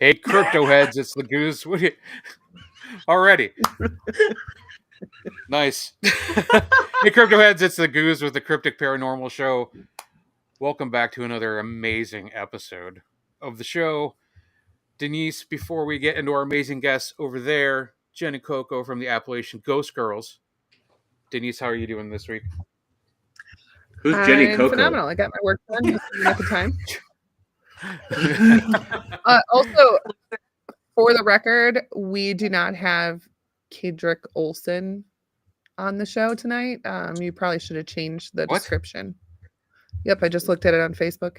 Hey, crypto heads, it's the goose. What do you... Already. Nice. Hey, crypto heads, it's the goose with the Cryptic Paranormal show. Welcome back to another amazing episode of the show. Denise, before we get into our amazing guests over there, Jen and Coco from the Appalachian Ghost Girls. Denise, how are you doing this week? Who's Jenny Coco? Phenomenal. I got my work done at the time. Also, for the record, we do not have KAEDRICH OLSEN on the show tonight. You probably should have changed the description. Yep, I just looked at it on Facebook.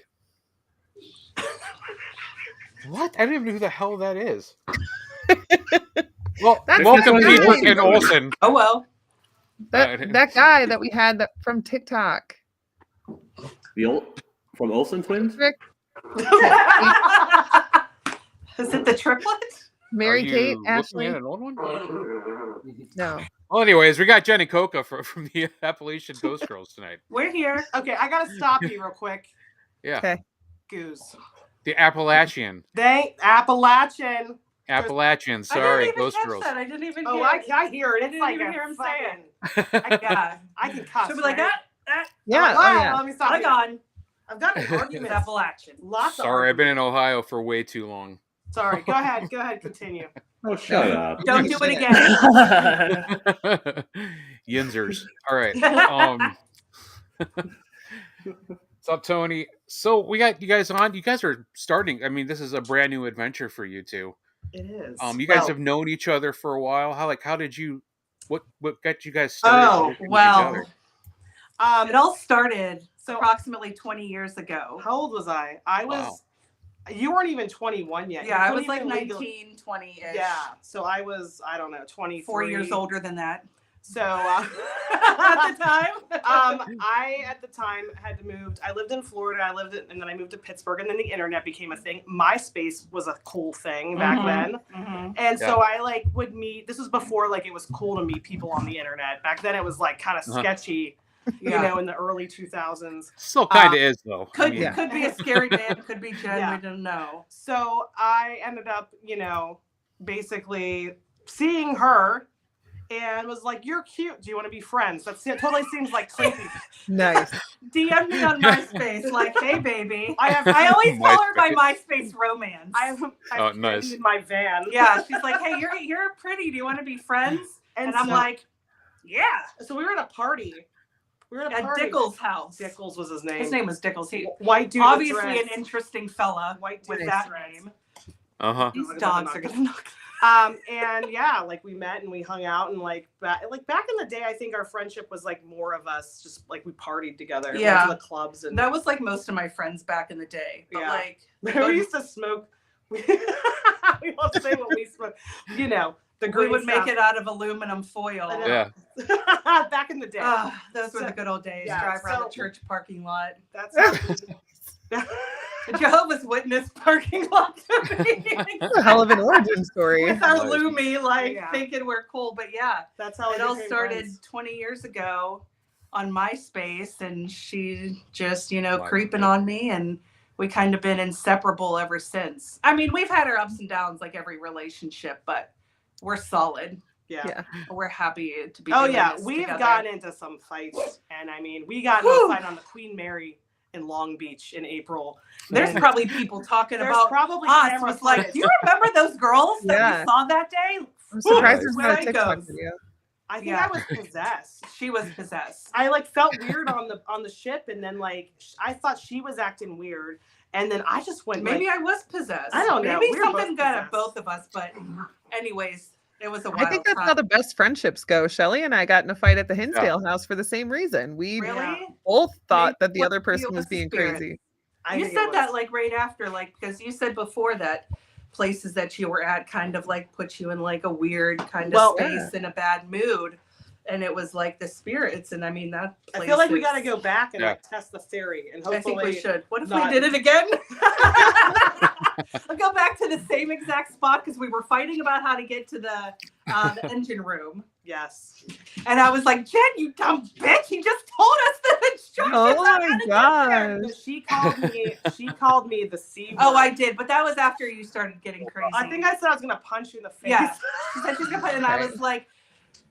What? I don't even know who the hell that is. Well, welcome KAEDRICH and OLSEN. Oh, well. That guy that we had from TikTok. From Olsen Twins? Is it the triplet? Mary Kate, Ashley. At an old one? No. Well, anyways, we got Jen and Coco from the Appalachian Ghost Girls tonight. We're here. Okay, I gotta stop you real quick. Yeah. Okay. Goose. The Appalachian. Appalachian. Sorry, Ghost Girls. I didn't even hear it. I hear it. It's like hear him saying. I can cuss. She'll be like that. Yeah. Like, let me stop. I've got an argument. Appalachian. Sorry, I've been in Ohio for way too long. Sorry. Go ahead. Continue. Oh, shut up. Don't do it again. Yinzers. All right. What's up, Tony? So we got you guys on. You guys are starting. I mean, this is a brand new adventure for you two. It is. You guys have known each other for a while. How did you? What got you guys started? Oh, well. It all started approximately 20 years ago. How old was I? I was. Wow. You weren't even 21 yet. Yeah, I was like 19, 20-ish. Yeah, so I was, I don't know, 24 4 years older than that. So at the time, I at the time had moved. I lived in Florida. And then I moved to Pittsburgh, and then the internet became a thing. MySpace was a cool thing back then, and so I would meet. This was before it was cool to meet people on the internet. Back then, it was kind of sketchy. You know, in the early 2000s. Still kind of is, though. Could be a scary man, could be Jen, we don't know. So I ended up, basically seeing her and was like, "You're cute. Do you want to be friends?" That totally seems like creepy. Nice. DM me on MySpace, like, "Hey, baby." I always call her my MySpace romance. I nice. in my van. Yeah, she's like, "Hey, you're pretty. Do you want to be friends?" And I'm like, "Yeah." So we were at a party. We were at Dickles' house. Dickles was his name. His name was Dickles. He white dude. Obviously an interesting fella. White dude with that name. These dogs are gonna knock. And yeah, we met and we hung out and back in the day, I think our friendship was more of us just we partied together. Yeah. Went to the clubs and that was most of my friends back in the day. But we used to smoke. We won't say what we smoked. We would make it out of aluminum foil. Yeah. Back in the day. Those were the good old days. Yeah, Drive around the church parking lot. That's the Jehovah's Witness parking lot. That's a hell of an origin story. With our Lumi, thinking we're cool. But yeah, that's how it all started 20 years ago on MySpace. And she just, creeping on me. And we kind of been inseparable ever since. I mean, we've had our ups and downs like every relationship, but we're solid. Yeah. We're happy to be. Oh yeah, we've gotten into some fights, and I mean, we got into a fight on the Queen Mary in Long Beach in April. There's probably people talking about probably us. Was like, do you remember those girls that we saw that day? I'm surprised there's not a TikTok video. I think I was possessed. She was possessed. I felt weird on the ship, and then I thought she was acting weird. And then I just went. Maybe I was possessed. I don't know. Maybe something got at both of us. But anyways, it was a wild I think that's how the best friendships go. Shelly and I got in a fight at the Hinsdale house for the same reason. We both thought that the other person was being crazy. You said that right after, because you said before that places that you were at kind of put you in a weird kind of space in a bad mood. And it was the spirits, and I mean that. I feel like we got to go back and test the theory, and hopefully I think we should. What if we did it again? I'll go back to the same exact spot because we were fighting about how to get to the engine room. Yes. And I was like, "Jen, you dumb bitch! You just told us that Oh my gosh. But she called me the C word. Oh, I did, but that was after you started getting crazy. I think I said I was gonna punch you in the face. Yeah. She said she's gonna put it, and I was like,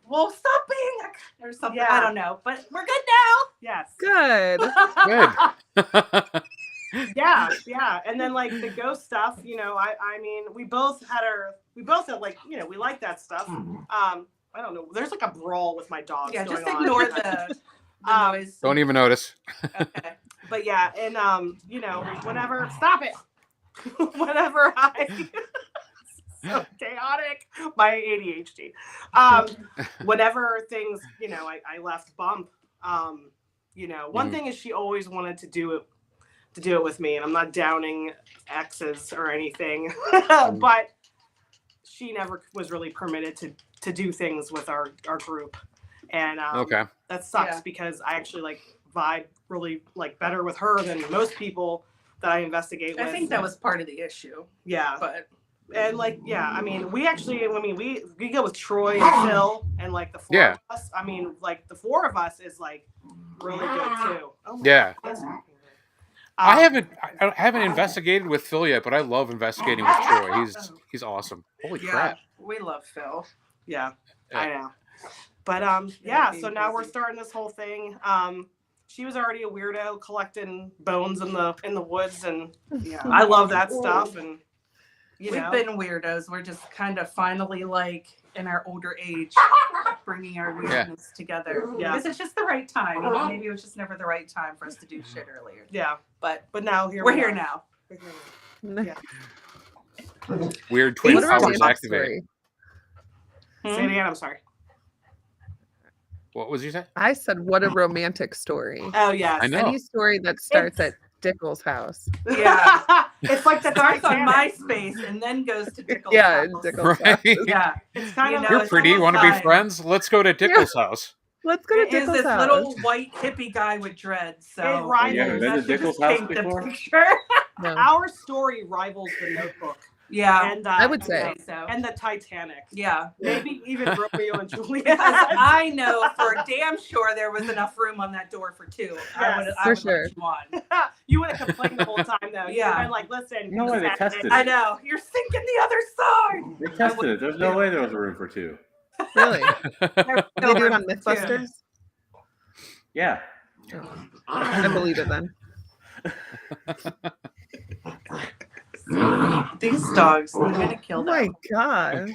well, stop being or something. Yeah. I don't know, but we're good now. Yes. Good. Good. Yeah. And then like the ghost stuff, I mean, we both had like, we like that stuff. I don't know. There's like a brawl with my dogs. Yeah, just going ignore on. the noise. Don't even notice. Okay. But yeah, and whenever stop it. Whenever so chaotic, my ADHD. Whenever things, I left Bump. One thing is she always wanted to do it with me, and I'm not downing exes or anything, but she never was really permitted to do things with our group, and Okay. that sucks Yeah. because I actually like vibe really like better with her than most people that I investigate with. I think that was part of the issue. Yeah. But And like, yeah, I mean, we go with Troy and Phil and like the four of us. I mean, like the four of us is like really good too. Oh my Yeah. God. I haven't investigated with Phil yet, but I love investigating with Troy. He's awesome. Holy crap. We love Phil. Yeah, Yeah. I know. But so now we're starting this whole thing. She was already a weirdo collecting bones in the woods, and I love that stuff. And We've been weirdos. We're just kind of finally like in our older age, bringing our weirdness together. Yeah. Because it's just the right time. Maybe it was just never the right time for us to do shit earlier. Yeah, But now we're here now. Yeah. Weird twin What a powers romantic activated. story. Say it again. I'm sorry. What was you say? I said, what a romantic story. Oh yes. I know. Any story that starts at Dickel's house. Yeah. It's like the Starts on Titanic. MySpace and then goes to Dickle's Yeah, house. Dickel's Right. house. Yeah. It's kind of. You know, You're it's pretty. almost Want to be like- friends? Let's go to Dickle's house. Let's go to It is Dickel's this house. little white hippie guy with dreads. So It rivals. You haven't been to that should Dickle's just house paint the before? picture. No. Our story rivals the Notebook. Yeah. And I would say. so. and the Titanic. Yeah. Maybe even Romeo and Juliet. Because I know for damn sure there was enough room on that door for two. I Yes, would for sure. let you on. You would have complained the whole time though. You Yeah. would have been like, listen. No way, they this tested happened. I know. You're sinking the other side. They tested it. There's no way there was a room for two. Really? There's They no do it room on for two. Mythbusters? Yeah. I believe it then. These dogs, I'm gonna kill Oh them. my god.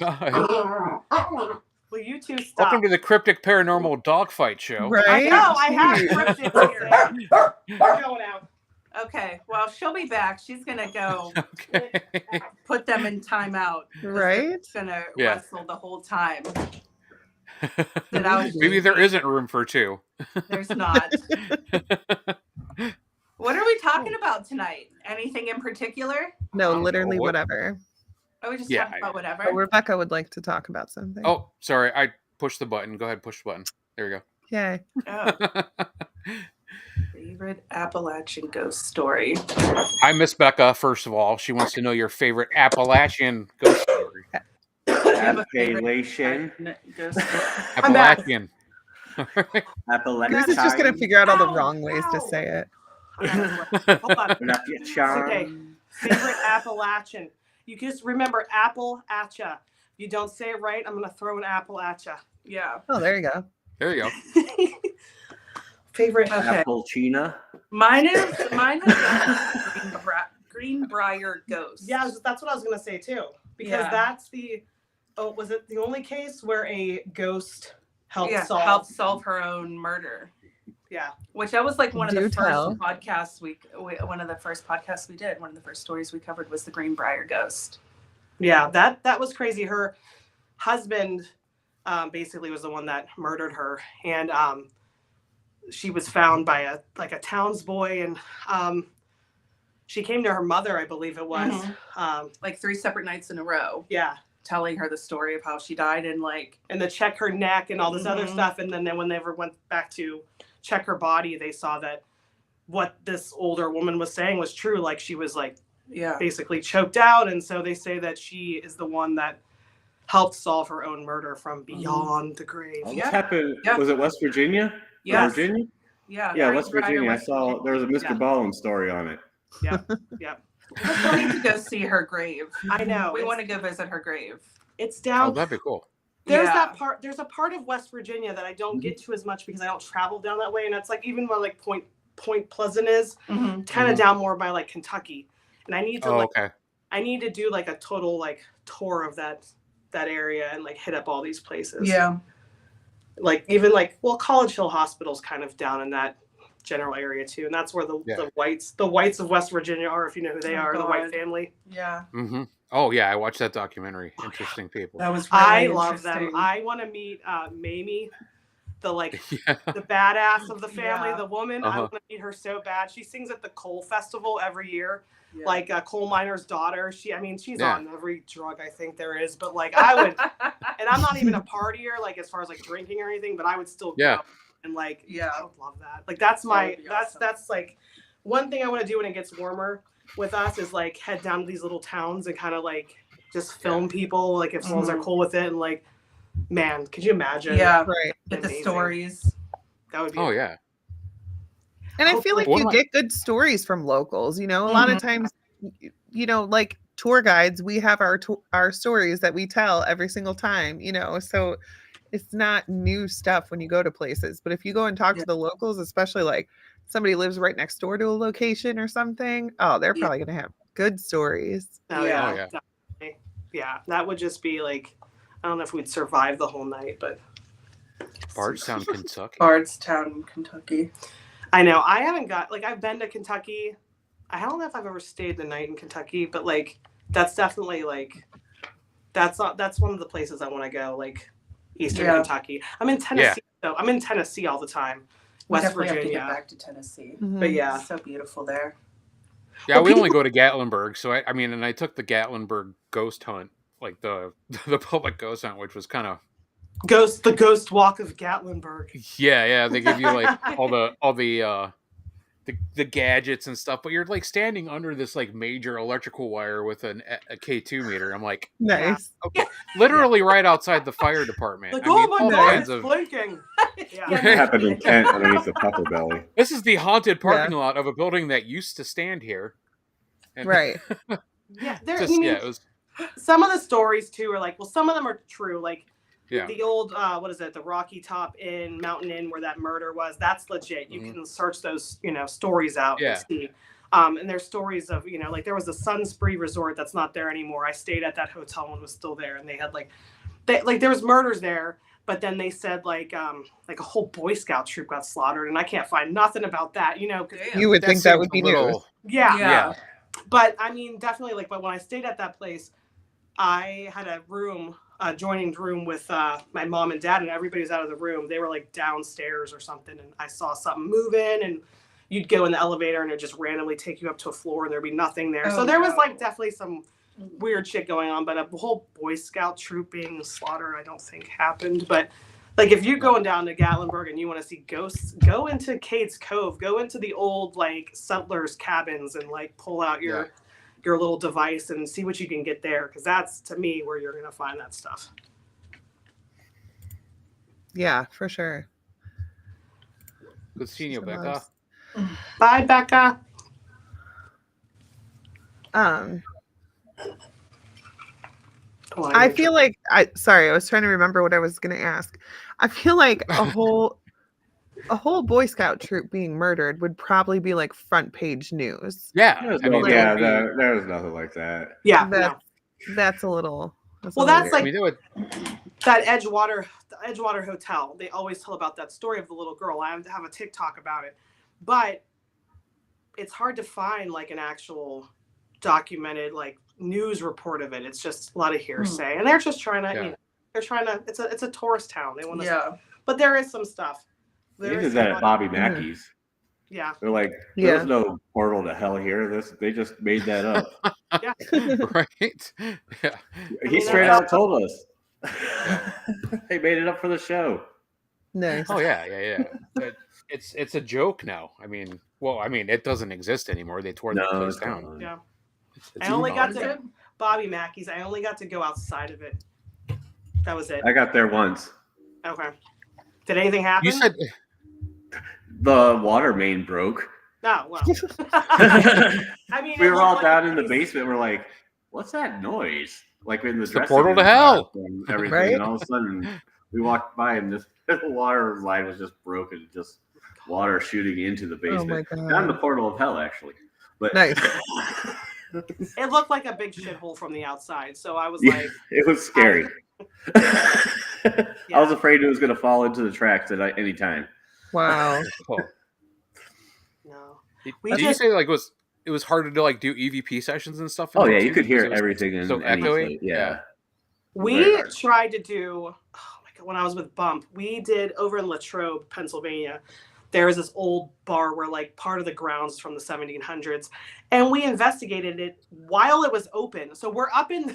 God. Will you two stop? Welcome to the Cryptic Paranormal Dogfight Show. Right? I know. I have Jeez. cryptic here. We're going out. Okay, well, she'll be back. She's gonna go Okay. put them in timeout. 'cause Right? It's gonna Yeah. wrestle the whole time. That I was Maybe there isn't room for two. There's not. What are we talking about tonight? Anything in particular? No, literally what- whatever. Are we just Yeah, talking about whatever? But Rebecca would like to talk about something. Oh, sorry. I pushed the button. Go ahead, push the button. There we Yay. Oh, go. favorite Appalachian ghost story. Hi, Miss Becca. First of all, she wants to know your favorite Appalachian ghost story. Do you have a favorite Appalachian. Appalachian ghost story? I'm back. Appalachian. Appalachian. Chris is just going to figure out all the wrong ways to say it. Hold on. Appalachian. Okay. Favorite Appalachian. You just remember apple at ya. If you don't say it right, I'm gonna throw an apple at ya. Yeah. Oh, there you go. There you go. Favorite. Okay. Appalachina. Mine is Greenbrier Ghost. Yeah, that's what I was gonna say too. Because Yeah. that's was it the only case where a ghost helped solve? helped solve her own murder. Yeah. Which that was like one of Do the tell. first podcasts one of the first podcasts we did. One of the first stories we covered was the Greenbrier Ghost. Yeah, that was crazy. Her husband basically was the one that murdered her, and she was found by a townsboy, and she came to her mother, I believe it was. Like 3 separate nights in a row, Yeah, telling her the story of how she died and like and to check her neck and all this other Mhm. stuff, and then when they ever went back to check her body, they saw that what this older woman was saying was true. Like she was like basically choked out, and so they say that she is the one that helped solve her own murder from beyond the grave. This Yeah. happened. Yeah. Was it West Virginia? Yes. Virginia? Yeah. Yeah, Right, West right, Virginia. I West saw there was a Mr. Yeah. Ballin story on it. Yeah. We still need to go see her grave. I know. We want to go visit her grave. It's Oh, down. that'd be cool. There's Yeah. that part. There's a part of West Virginia that I don't get to as much because I don't travel down that way, and that's like even where like Point Pleasant is, Mm-hmm. kind of down more by like Kentucky, and I need to Okay. I need to do like a total like tour of that area and like hit up all these places. Yeah. Like even like College Hill Hospital's kind of down in that general area too, and that's where the whites of West Virginia are, if you know who they Oh, are, the God. white family. Yeah. Mm-hmm. Oh yeah, I watched that documentary. Interesting people. That was really I love them. interesting. I want to meet Mamie, the like Yeah. the badass of the family, Yeah. the woman. I want to meet her so bad. She sings at the coal festival every year, Yeah. like a coal miner's daughter. She's Yeah. on every drug I think there is, but like I would, and I'm not even a partier, like as far as like drinking or anything, but I would still Yeah. go and like Yeah. I would love that. Like that's That my would be awesome. that's like one thing I want to do when it gets warmer with us is like head down to these little towns and kind of like just film people, like if someone's are cool with it, and like, man, could you imagine? Yeah. Right. Get the Amazing. stories. That would be. Oh yeah. And I feel like One you of my- get good stories from locals. You know, a lot of times, you know, like tour guides, we have our stories that we tell every single time. You know, so it's not new stuff when you go to places. But if you go and talk to the locals, especially like somebody lives right next door to a location or something, oh, they're probably gonna have good stories. Oh, Yeah. Oh, yeah. Definitely. Yeah, that would just be like, I don't know if we'd survive the whole night, but Bardstown, Kentucky. Bardstown, Kentucky. I know I haven't got like I've been to Kentucky. I don't know if I've ever stayed the night in Kentucky, but like that's definitely like that's one of the places I want to go. Like Eastern Kentucky. I'm in Tennessee, so I'm in Tennessee all the time. West Definitely Virginia. have to get back to Tennessee. But yeah, It's so beautiful there. Yeah, Well, we only people- go to Gatlinburg, so I mean, and I took the Gatlinburg ghost hunt, like the public ghost hunt, which was kind of the ghost walk of Gatlinburg. yeah. They give you like all the gadgets and stuff, but you're like standing under this like major electrical wire with a K2 meter. I'm like, Nice. okay, literally right outside the fire department. Like, I mean, oh my all god, kinds it's of. blinking. Yeah. It happened in Kent underneath the Puffer Belly. This is the haunted parking lot of a building that used to stand here. And Right. Yeah, there. Just, I mean, yeah, it was. some of the stories too are like, well, some of them are true. Like Yeah. the old, what is it? The Rocky Top Inn, Mountain Inn, where that murder was. That's legit. You can search those, stories out Yeah. and see. And there's stories of, like there was a Sunspree resort that's not there anymore. I stayed at that hotel and was still there, and they had there was murders there. But then they said like a whole Boy Scout troop got slaughtered, and I can't find nothing about that. 'Cause- You would think that seems would a be little- news. yeah. Yeah. But I mean, definitely but when I stayed at that place, I had a room, adjoining room with my mom and dad, and everybody was out of the room. They were like downstairs or something, and I saw something moving, and you'd go in the elevator and it'd just randomly take you up to a floor and there'd be nothing there. So there was like definitely some weird shit going on, but a whole Boy Scout troop being slaughtered, I don't think happened. But like if you're going down to Gatlinburg and you want to see ghosts, go into Cade's Cove, go into the old like settlers cabins and like pull out your little device and see what you can get there, because that's to me where you're gonna find that stuff. Yeah, for sure. Good seeing you, So Becca. nice. Bye, Becca. I feel like I was trying to remember what I was going to ask. I feel like a whole Boy Scout troop being murdered would probably be like front page news. Yeah. There's I mean, no- there yeah, would be- there's nothing like that. yeah, That's a little. Well, that's weird. like- I mean, there would, that the Edgewater Hotel. They always tell about that story of the little girl. I have a TikTok about it, but it's hard to find like an actual documented like news report of it. It's just a lot of hearsay, and they're just trying to. They're trying to. It's a tourist town. They want to. Yeah. But there is some stuff. They There did is that some- at Bobby Mackey's. Yeah. They're like, Yeah. there's no portal to hell here. They just made that up. Yeah. right? Yeah. He straight out told us. They made it up for the show. Nice. Oh yeah. It's a joke now. I mean, it doesn't exist anymore. They tore that place it's down. gone. Yeah. It's I only got gone. to Bobby Mackey's. I only got to go outside of it. That was it. I got there once. Okay. Did anything happen? You said the water main broke. Oh, well. I mean, We it were all looked down like in the a- basement. We're like, "What's that noise?" Like in the It's the dressing portal to room hell. and everything. Right? And all of a sudden, we walked by and this water line was just broken. Just water shooting into the Oh my basement. Not in the god. portal of hell, actually. But Nice. It looked like a big shithole from the outside. So I was Yeah, like, it was scary. I was afraid it was going to fall into the tracks at any time. Wow. Oh. no. Did We you just- say like it was harder to like do EVP sessions and stuff? in Oh there, yeah, you too, could hear because it was everything in so any echoey. place. Yeah. We Very hard. tried to do, oh my God, when I was with Bump, we did over in Latrobe, Pennsylvania. There was this old bar where like part of the grounds is from the 1700s, and we investigated it while it was open. So we're up in,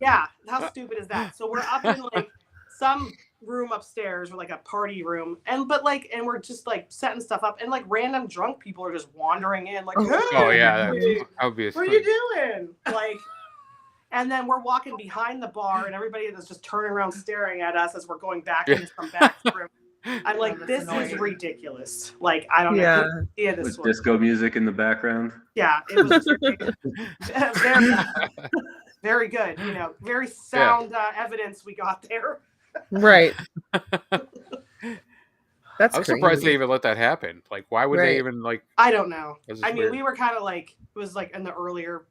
yeah, how stupid is that? So we're up in like some room upstairs, or like a party room, and we're just like setting stuff up, and like random drunk people are just wandering in, like, hey, Oh yeah, hey, that would be. what are you doing? Like, and then we're walking behind the bar, and everybody is just turning around staring at us as we're going back into some back room. I'm like, that's this annoying. is ridiculous. Like, I don't know. Yeah. Who idea this With was. disco music in the background. Yeah, it was very, very good. You know, very sound evidence we got there. Right. That's I was surprised they crazy. even let that happen. Like, why would Right. they even like? I don't know. This is I mean, weird. we were kind of like, it was like in the earlier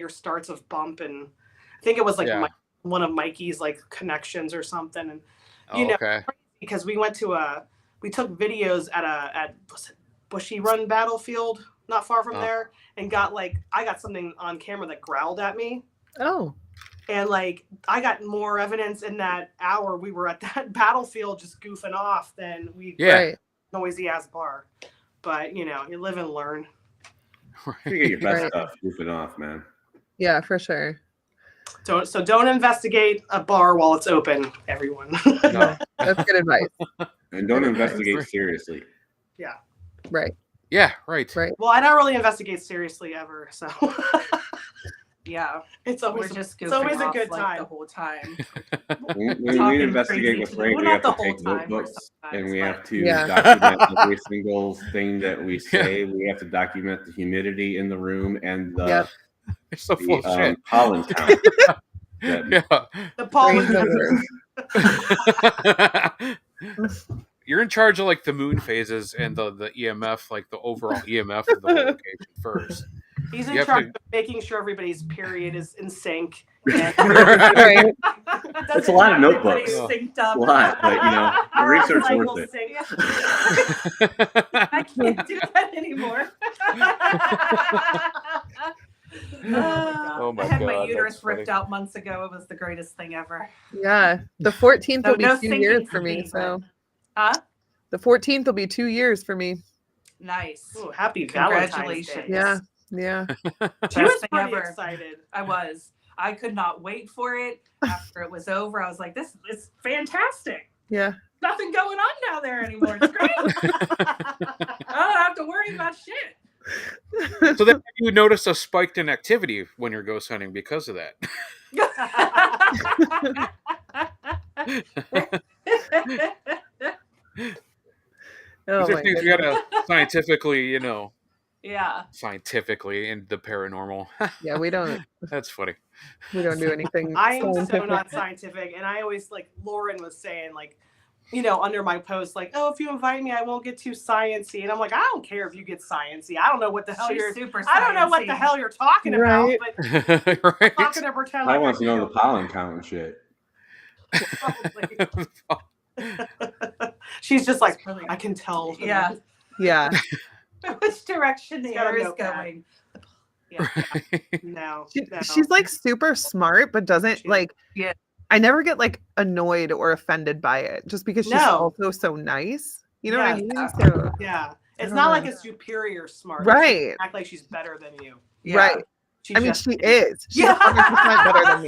starts of Bump, and I think it was like Yeah. one of Mikey's like connections or something, and you Oh, know, okay. because we took videos at was it Bushy Run Battlefield, not far from Oh. there, and I got something on camera that growled at me, Oh. and like I got more evidence in that hour we were at that battlefield just goofing off than we Yeah. Right. noisy ass bar. But you know, you live and learn. You get your best Right. stuff goofing off, man. Yeah, for sure. Don't investigate a bar while it's open, everyone. No. That's good advice. And don't Good investigate advice. seriously. Right. Yeah. Right. Right. Well, I don't really investigate seriously ever, so Yeah, it's we're always just it's always goofing a off, good like, time. the whole time. When Talking we investigate crazy with to Frank, them. we Well, have not to the take whole time, notebooks but and we sometimes, have to Yeah. document every single thing that we say. We have to document the humidity in the room and the, Yep. You're so full of shit. pollen count. That- Yeah. The pollen Rainbow. You're in charge of like the moon phases and the EMF, like the overall EMF of the whole location first. He's You in have charge to- of making sure everybody's period is in sync. And Right. It's a lot of Everybody's notebooks. synced up. A lot, but, you know, the our research cycle worth it. sync. I can't do that anymore. Oh my I had my God, uterus that's ripped funny. out months ago. It was the greatest thing ever. Yeah. The 14th So will be no 2 syncing years for for me. me, So Huh? the 14th will be 2 years for me. Nice. Ooh, happy Valentine's Congratulations. Day. Yeah. Yeah. She Best was thing pretty ever. excited. I was. I could not wait for it. After it was over, I was like, "This is fantastic. Yeah. Nothing going on down there anymore. It's great. I don't have to worry about shit." So then you notice a spike in activity when you're ghost hunting because of that. Oh These are my things we goodness. gotta scientifically, Yeah. scientifically in the paranormal. Yeah, we don't That's funny. do anything I am so scientific. not scientific, and I always like Lauren was saying like, under my post like, oh, if you invite me, I won't get too sciencey, and I'm like, I don't care if you get sciencey. I don't know what the hell She's you're. super I don't know what the sciencey. hell you're talking Right. about, but I'm Right? not gonna pretend I like want to know do. the pollen count and shit. Probably. She's just like, It's really- I can tell. Yeah. Yeah. Which direction the She's got a air is notepad. going. Yeah. No, no. She's like super smart, but doesn't She- like. Yeah. I never get like annoyed or offended by it, just because she's No. also so nice. You know what I Yeah. mean? So, Yeah, it's don't not know. like a superior smart. Right. Act like she's better than you. Yeah. Right. She I mean, just she is. She's 100% better than me.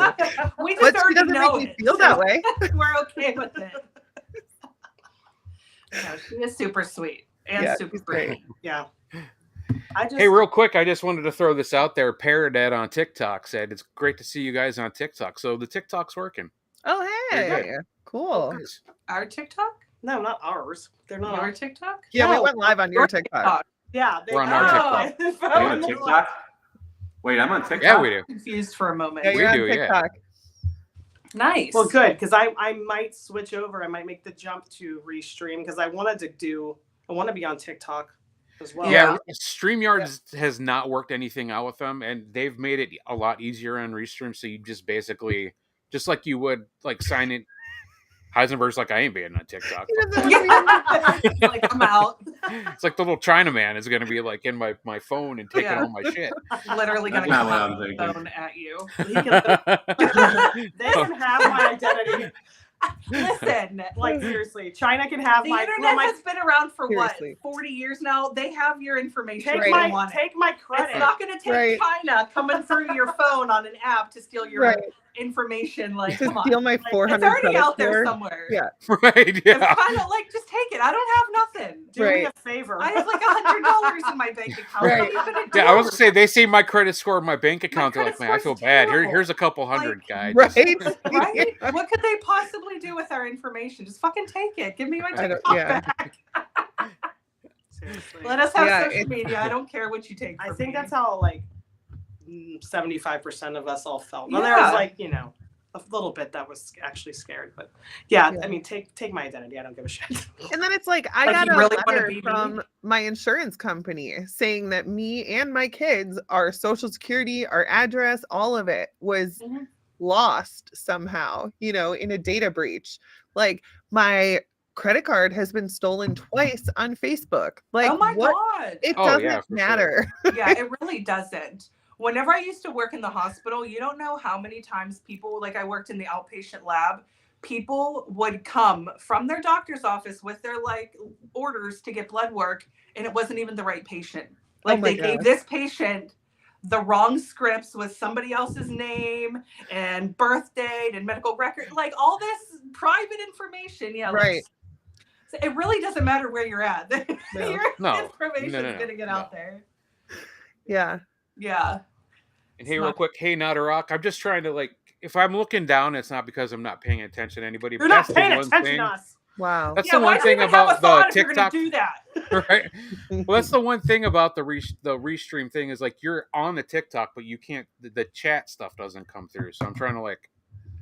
We But just she already doesn't know make me it, feel so that way. We're okay with it. No, she is super sweet and Yeah, super she's great. pretty. Yeah. I just. Hey, real quick, I just wanted to throw this out there. Paradad on TikTok said it's great to see you guys on TikTok. So the TikTok's working. Oh, Very hey. Cool. Nice. Our TikTok? No, not ours. They're not Your ours. TikTok? Yeah, we No. went live on your TikTok. Yeah, they We're on our are. Are you on TikTok? Wait, I'm on TikTok. Yeah, we do. Confused for a moment. Yeah, We you're on do, yeah. TikTok. Nice. Well, good, because I might switch over. I might make the jump to restream because I want to be on TikTok as well. Yeah, StreamYard has not worked anything out with them, and they've made it a lot easier on Restream. So you just basically, just like you would like sign in. Heisenberg's like, I ain't being on TikTok. Like, I'm out. It's like the little Chinaman is going to be like in my phone and taking all my shit. Literally That's gonna not come what out I'm with the thinking. phone at you. They can have my identity. Listen, Like seriously, China can have the my. internet my has been around for Seriously. what, 40 years now? They have your information. take if they Right. my want it. take my credit. It's not going to take Right. China coming through your phone on an app to steal your Right. information. Like, To come on. steal my It's 400 It's already credit out there score. somewhere. Yeah. Right? It's Yeah. kind of like, just take it. I don't have nothing. Do me Right. a favor. I have like $100 in my bank account. Right. What are you gonna do? Yeah, I was gonna say they see my credit score in my bank account. They're credit like, man, I feel score's bad. terrible. Here's a couple hundred, Like, guy. Right? Right? Yeah. What could they possibly do with our information? Just fucking take it. Give me my I don't- TikTok yeah. back. Seriously. Let us have Yeah, social media. I don't care what you take. I from think me. that's how like 75% of us all felt. Well, there Yeah. was like a little bit that was actually scared, but yeah, Yeah. I mean, take my identity. I don't give a shit. And then it's like I Like, got you a really wanna letter be me? from my insurance company saying that me and my kids, our social security, our address, all of it was Mhm. lost somehow, in a data breach. Like my credit card has been stolen twice on Facebook. Like Oh my what? god. It Oh, doesn't yeah, for sure. matter. Yeah, it really doesn't. Whenever I used to work in the hospital, you don't know how many times people, like I worked in the outpatient lab, people would come from their doctor's office with their like orders to get blood work, and it wasn't even the right patient. Like my they gave gosh. this patient the wrong scripts with somebody else's name and birth date and medical record, like all this private information. Yeah, like, Right. so it really doesn't matter where you're at. No. Your No. information No, no, is no. going to get No. out there. Yeah. Yeah. And hey, It's real not- quick, hey, not a rock. I'm just trying to like, if I'm looking down, it's not because I'm not paying attention to anybody. You're but not that's paying the one attention thing. to us. Wow. That's Yeah, the why one do you thing even have a about thought the if you're gonna TikTok, do that? right? Well, that's the one thing about the restream thing is like you're on the TikTok, but you can't. The chat stuff doesn't come through. So I'm trying to like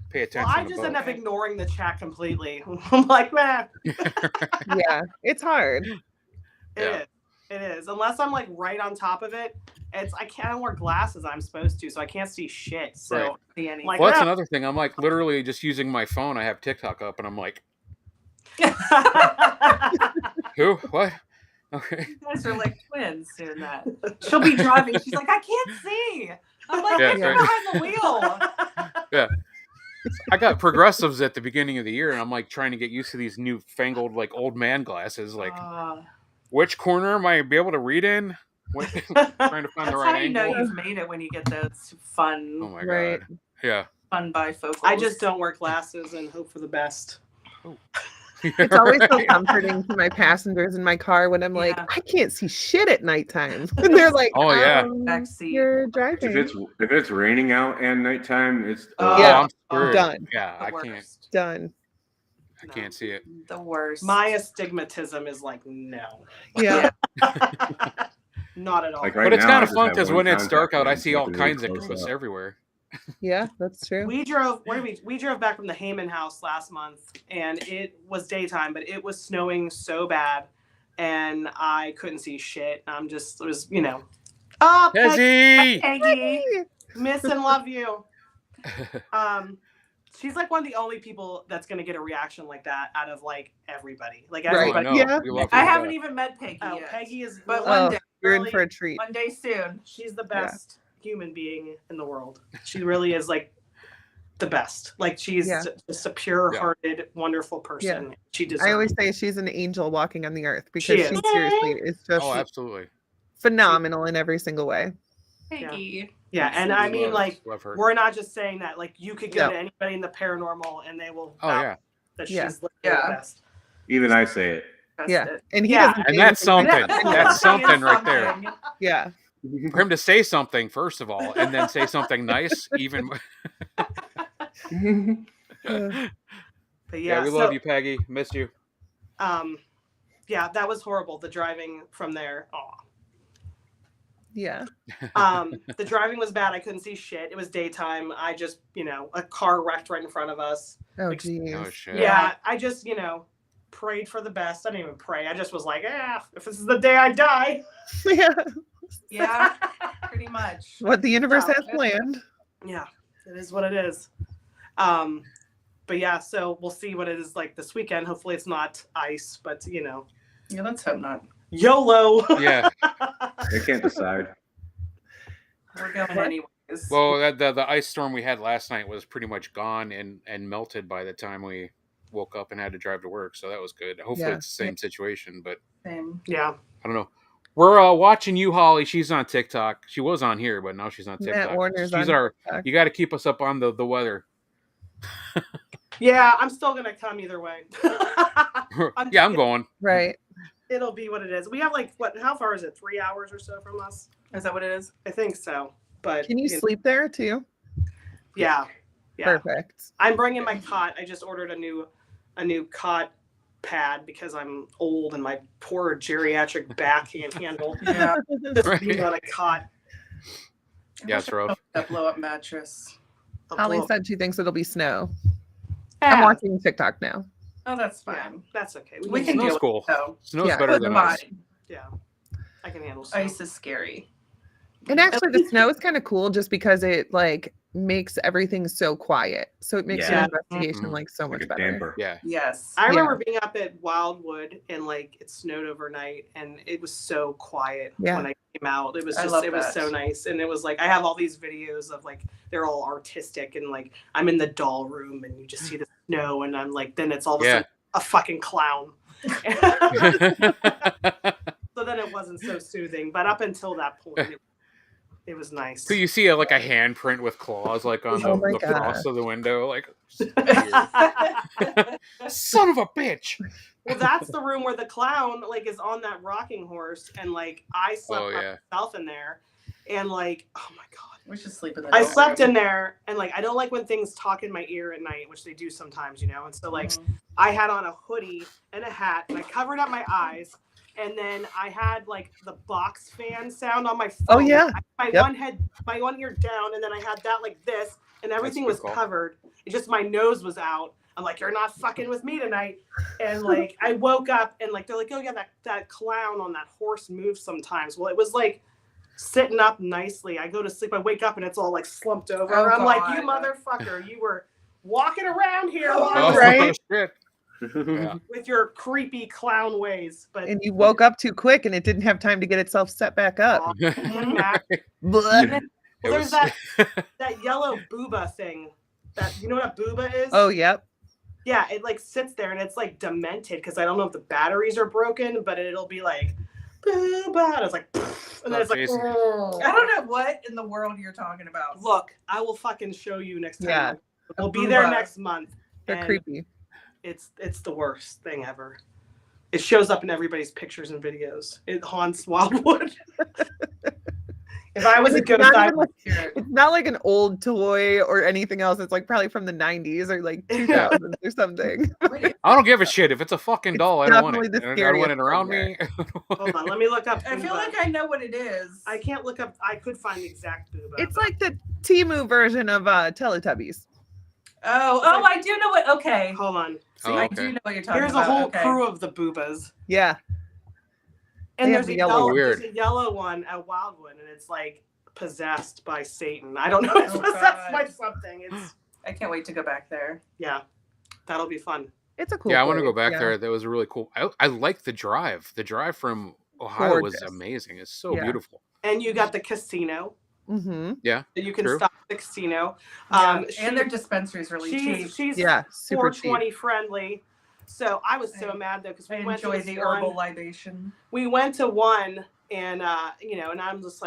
pay Well, attention. I to just both. end up ignoring the chat completely. I'm like, man, Yeah. It's hard. Yeah. It is. Unless I'm like right on top of it, I can't wear glasses. I'm supposed to, so I can't see shit. So Right. See any- Like- Well, that's Yeah. another thing. I'm like literally just using my phone. I have TikTok up, and I'm like, who? What? Okay. You guys are like twins doing that. She'll be driving. She's like, I can't see. I'm like, Yeah, get right. behind the wheel. I got progressives at the beginning of the year, and I'm like trying to get used to these newfangled like old man glasses. Like, which corner am I be able to read in? What, trying to find that's the how right you know angle. you've made it when you get those fun, Oh my Right. god. Yeah. fun bifocals. I just don't wear glasses and hope for the best. It's always so Right. comforting to my passengers in my car when I'm like, Yeah. I can't see shit at nighttime. And they're like, Oh, yeah. Backseat. You're If driving. it's raining out at nighttime, it's Oh, Yeah. I'm screwed. Done. Yeah, The I can't. worst. Done. I can't see it. The worst. My astigmatism is like no, Yeah. not at all. Like right But it's now, kind I of just fun have because one when it's dark contact out, I lens, see so all can kinds read of close goose up. everywhere. Yeah, that's true. We drove. Where did we drove back from the Heyman house last month, and it was daytime, but it was snowing so bad, and I couldn't see shit. It was oh, Peggy, Desi! Peggy. miss and love you. She's like one of the only people that's gonna get a reaction like that out of like everybody. Like Right. everybody. I know. Yeah. We love I her haven't to even met Peggy Oh, yet. Peggy is. But Oh, one day, you're really- in for a treat. one day soon. She's the best human being in the world. She really is like the best. Like she's Yeah. just a pure-hearted, wonderful person. She deserves. I always say she's an angel walking on the earth because She she is. seriously is just Oh, absolutely. phenomenal in every single way. Peggy. Yeah, and I mean, Love- like, love her. we're not just saying that. Like, you could go No. to anybody in the paranormal, and they will. Oh vouch yeah, that Yeah. she's literally Yeah. the best. Even I say it. That's Yeah. it. And he Yeah. doesn't and say that's anything. something. That's something right there. Something. Yeah. For him to say something first of all, and then say something nice, even. Uh, But Yeah, yeah, we love you, Peggy. Miss you. Yeah, that was horrible. The driving from there. Yeah. The driving was bad. I couldn't see shit. It was daytime. I just, a car wrecked right in front of us. Oh, geez. Oh shit. Yeah, I just, prayed for the best. I didn't even pray. I just was like, if this is the day I die. Yeah. Yeah, pretty much. What the universe No, has planned. Yeah, it is what it is. But yeah, so we'll see what it is like this weekend. Hopefully it's not ice, but Yeah, let's hope not. YOLO. Yeah. They can't decide. We're going anyways. Well, the ice storm we had last night was pretty much gone and melted by the time we woke up and had to drive to work. So that was good. Hopefully Yeah. it's the same situation, but Same. Yeah. I don't know. We're watching you, Holly. She's on TikTok. She was on here, but now she's on TikTok. Matt Warner's She's on our. TikTok. You got to keep us up on the weather. Yeah, I'm still gonna come either way. Yeah, I'm going. Right. It'll be what it is. We have how far is it? 3 hours or so from us? Is that what it is? I think so. But Can you sleep there too? Yeah. Perfect. I'm bringing my cot. I just ordered a new cot pad because I'm old and my poor geriatric back can't handle Yeah. just being on a cot. Yeah, it's rough. That blow up mattress. Holly said she thinks it'll be snow. I'm Yeah, watching TikTok now. Oh, that's yeah, fine. that's okay. We can Snow's deal cool. with it. Snow's Yeah. better than ice. Yeah, I can handle snow. Ice is scary. And actually, the snow is kind of cool just because it makes everything so quiet. So it makes Yeah. your investigation Mhm. so Like much a better. damper. Yeah. Yes. I remember being up at Wildwood and it snowed overnight and it was so quiet Yeah. when I came out. It was I just love it was that. so nice. And it was I have all these videos of they're all artistic and I'm in the doll room and you just see the snow and I'm then it's all of a sudden a fucking clown. So then it wasn't so soothing. But up until that point it was nice. So you see a handprint with claws on Oh my the God. frost of the window, son of a bitch. Well, that's the room where the clown is on that rocking horse, and I slept by myself in there, and oh my god, We should sleep in the I doll slept room. in there, and I don't like when things talk in my ear at night, which they do sometimes, and so Mhm. I had on a hoodie and a hat, and I covered up my eyes, and then I had the box fan sound on my phone. Oh, yeah. My Yep. my one ear down, and then I had that this, and everything That's was good call. covered. It's just my nose was out. I'm you're not fucking with me tonight. And I woke up and they're oh yeah, that clown on that horse moves sometimes. Well, it was sitting up nicely. I go to sleep, I wake up and it's all slumped over. Oh, I'm God. you motherfucker, you were walking around here Oh, right. Shit. Yeah. with your creepy clown ways. But And you woke up too quick and it didn't have time to get itself set back up. Matt, Blech. It there's was- that yellow booba thing. That you know what a booba is? Oh, yep. Yeah, it sits there and it's demented because I don't know if the batteries are broken, but it'll be booba, and it's and then it's Jason. I don't know what in the world you're talking about. Look, I will fucking show you next time. Yeah. We'll be Booba. there next month. They're and creepy. It's the worst thing ever. It shows up in everybody's pictures and videos. It haunts Wildwood. If I was a It's ghost, not I even would. It's not like an old toy or anything else. It's probably from the 90s or 2000s or something. I don't give a shit if it's a fucking doll. I don't want it. definitely the I don't want it scariest around thing me. Hold on, let me look up. I feel Booba. like I know what it is. I can't look up. I could find the exact booba. It's but- like the Temu version of Teletubbies. Oh, I do know what. Okay. Hold on. Oh, I okay. do know what you're talking Here's about. a whole Okay. crew of the boobas. Yeah. And They there's have a the yellow yellow, one. there's a yellow one at Wildwood, and it's possessed by Satan. I don't know. It's Oh, possessed God. by something. It's I can't wait to go back there. yeah, that'll be fun. It's a cool Yeah, I want to place, go back yeah. there. That was really cool. I like the drive. The drive from Ohio was Gorgeous. amazing. It's so Yeah. beautiful. And you got the casino. Mm-hmm. Yeah. You can True. stop at the casino. And their dispensary's really cheap. She's Yeah, super cheap. 420 friendly. So I was so mad though because I we went to enjoy this the one. herbal libation. We went to one, and and I'm just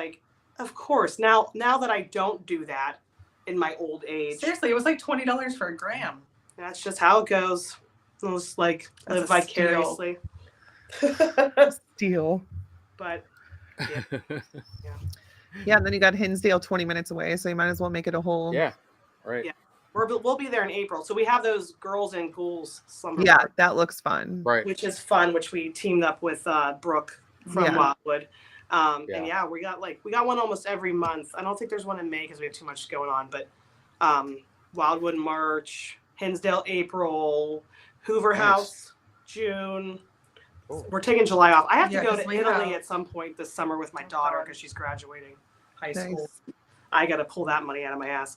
of course now that I don't do that in my old age. Seriously, it was $20 for a gram. That's just how it goes. I'll just live a vicariously. Deal. But Yeah, and then you got Hinsdale 20 minutes away, so you might as well make it a whole Yeah. Right. Yeah. We'll be there in April. So we have those girls in ghouls slumber Yeah, party, that looks fun. Right. which is fun, which we teamed up with Brooke from Yeah. Wildwood. And Yeah. yeah, we got one almost every month. I don't think there's one in May because we have too much going on, but Wildwood March, Hinsdale April, Hoover Nice. House June. Cool. We're taking July off. I have Yeah, to go 'cause to we Italy have- at some point this summer with my Oh, daughter God. because she's graduating high Nice. school. I got to pull that money out of my ass.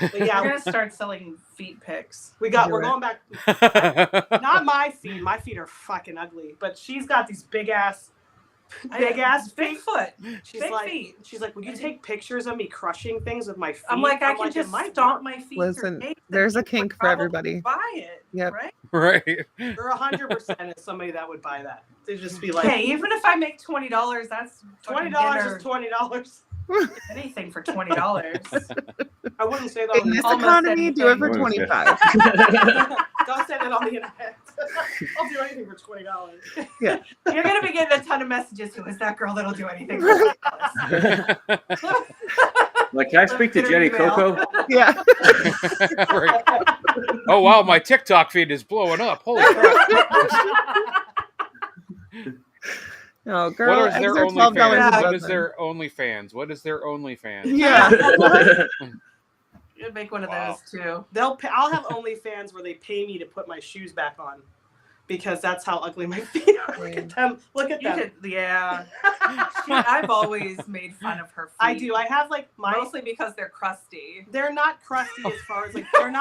But We're yeah, gonna start selling feet pics. we're Do it. going back. Not my feet. My feet are fucking ugly. But she's got these big ass feet. Bigfoot. She's Big like, feet. will you take pictures of me crushing things with my feet? I'm like, I can it just might stomp work. my feet. Listen, for days, and there's a people would kink for probably everybody. Buy it. Yep. Right. Right. You're 100% is somebody that would buy that. To just be like, Hey, even if I make $20, that's fucking $20 dinner. is $20. Anything for $20. I wouldn't say that In on this the Almost economy, do it for anything. 25. Don't say that on the internet. I'll do anything for $20. You're gonna be getting a ton of messages. Who is that girl that'll do anything for $20? Like, can I speak to Jenny Email. Coco? Yeah. Right. Oh wow, my TikTok feed is blowing up. Holy crap. Oh, girl, What is their eggs are $12 OnlyFans? a What dozen. is their OnlyFans? What is their OnlyFans? Yeah. You'd make one of Wow. those too. I'll have OnlyFans where they pay me to put my shoes back on because that's how ugly my feet are. Look at them. Look at You them. could, yeah. I've always made fun of her feet. I do. I have like mostly because they're crusty. they're not crusty as far as like they're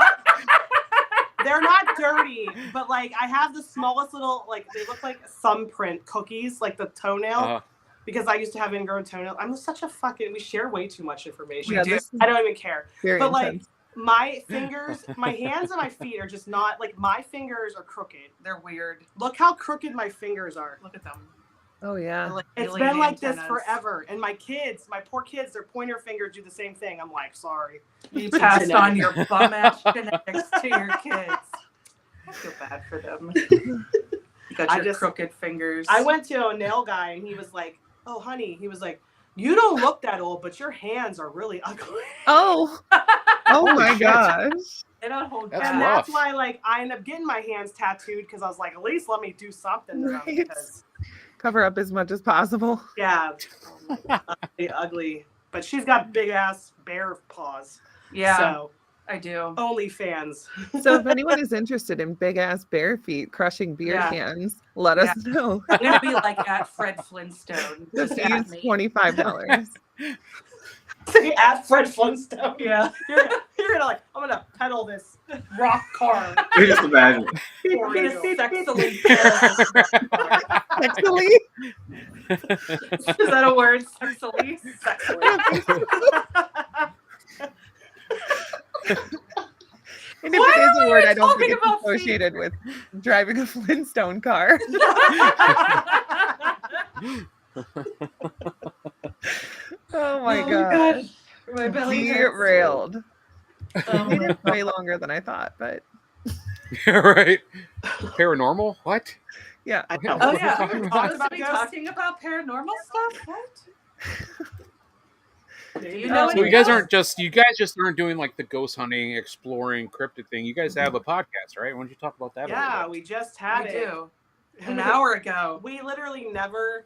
not dirty, but like I have the smallest little they look like thumbprint cookies, like the toenail. Because I used to have ingrown toenail. I'm such a we share way too much information. Yeah, do. this is I don't even care. very But like intense. my fingers, my hands and my feet are just not my fingers are crooked. They're weird. Look how crooked my fingers are. Look at them. Oh, yeah. Like It's alien been like this antennas. forever. And my poor kids, their pointer fingers do the same thing. I'm like, sorry. You passed on your bum ass genetics to your kids. I feel bad for them. You got your crooked fingers. I went to a nail guy and he was like, oh, honey, he was like, you don't look that old, but your hands are really ugly. Oh. Oh, my gosh. They don't hold That's back. And rough. that's why I ended up getting my hands tattooed because I was like, at least let me do something to them. Right. Because, Cover up as much as possible. yeah, ugly. But she's got big ass bear paws. Yeah, So I do. OnlyFans. So if anyone is interested in big ass bare feet crushing beer Yeah. cans, let us know. I'm gonna be like at Fred Flintstone. Just at use me. $25. Say at Fred Flintstone. Yeah. You're gonna I'm gonna pedal this rock car. You just imagine. for We're you. gonna sexily pedal. Actually, Is that a word? Sexily? and if Why it is are a we word, I don't talking think it's about feet? associated with driving a Flintstone car. Oh my god. My belly hurts. Derailed. Oh my It's way longer than I thought, but Right. Paranormal? What? yeah. I know. Oh What are you yeah, talking we're about? supposed to be ghosts? talking about paranormal stuff. What? Do you Oh, know? So you guys just aren't doing like the ghost hunting, exploring, cryptid thing. You guys have a podcast, right? Why don't you talk about that? a Yeah, little we just had We it. do. An hour ago. We literally never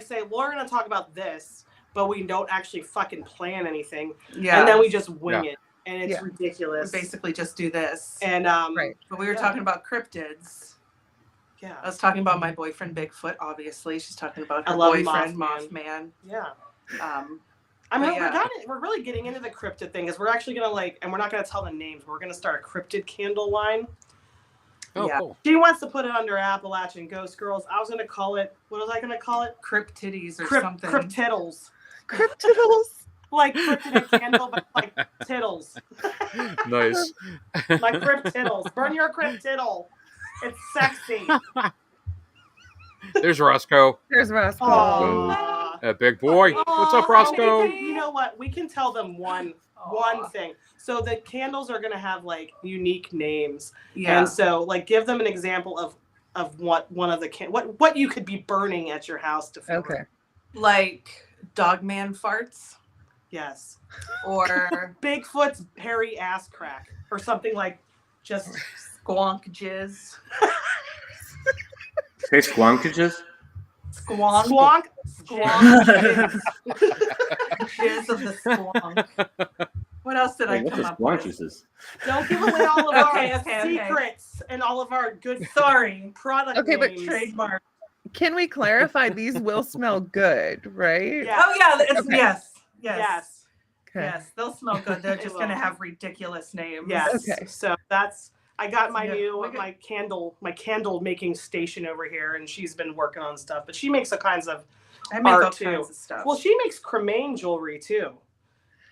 say, well, we're gonna talk about this, but we don't actually fucking plan anything. Yeah. And then we just wing Yeah. it. And it's Yeah. we ridiculous. basically just do this. And Right. But we were Yeah. talking about cryptids. yeah. I was talking about my boyfriend Bigfoot, obviously. She's talking about I her love boyfriend Mothman. Mothman. Yeah. But We're really getting into the cryptid thing because we're actually gonna and we're not gonna tell the names, but we're gonna start a cryptid candle line. Oh, Yeah. cool. She wants to put it under Appalachian Ghost Girls. I was gonna call it, what was I gonna call it? Cryptids or something. Cryptiddles. Cryptiddles. Like cryptid and candle, but like tiddles. Nice. Like cryptiddles. Burn your cryptiddle. It's sexy. There's Roscoe. There's Roscoe. Aw. That big boy. What's up, Aw, Roscoe? You know what? We can tell them one thing. So the candles are gonna have like unique names. Yeah. And so give them an example of what one of the what you could be burning at your house to feel Okay. Like Dogman farts. Yes. Or Bigfoot's hairy ass crack, or something like just squonk jizz. Say squonkages? Squonk. Squonk. Squonk jizz of the squonk. What else did I What's come a up with? squonkages? Don't give away all of Okay, our okay. secrets and all of our good Sorry. product Okay, but names. Trademark. Can we clarify these will smell good, right? Yeah. Oh yeah, it's, Okay. yes. Okay. Yes, they'll smell good. They're They just will. gonna have ridiculous names. Yes. Okay. So that's I got my Yeah, new we got- my candle making station over here, and she's been working on stuff. But she makes all kinds of I make art all too. kinds of stuff. Well, she makes cremain jewelry too,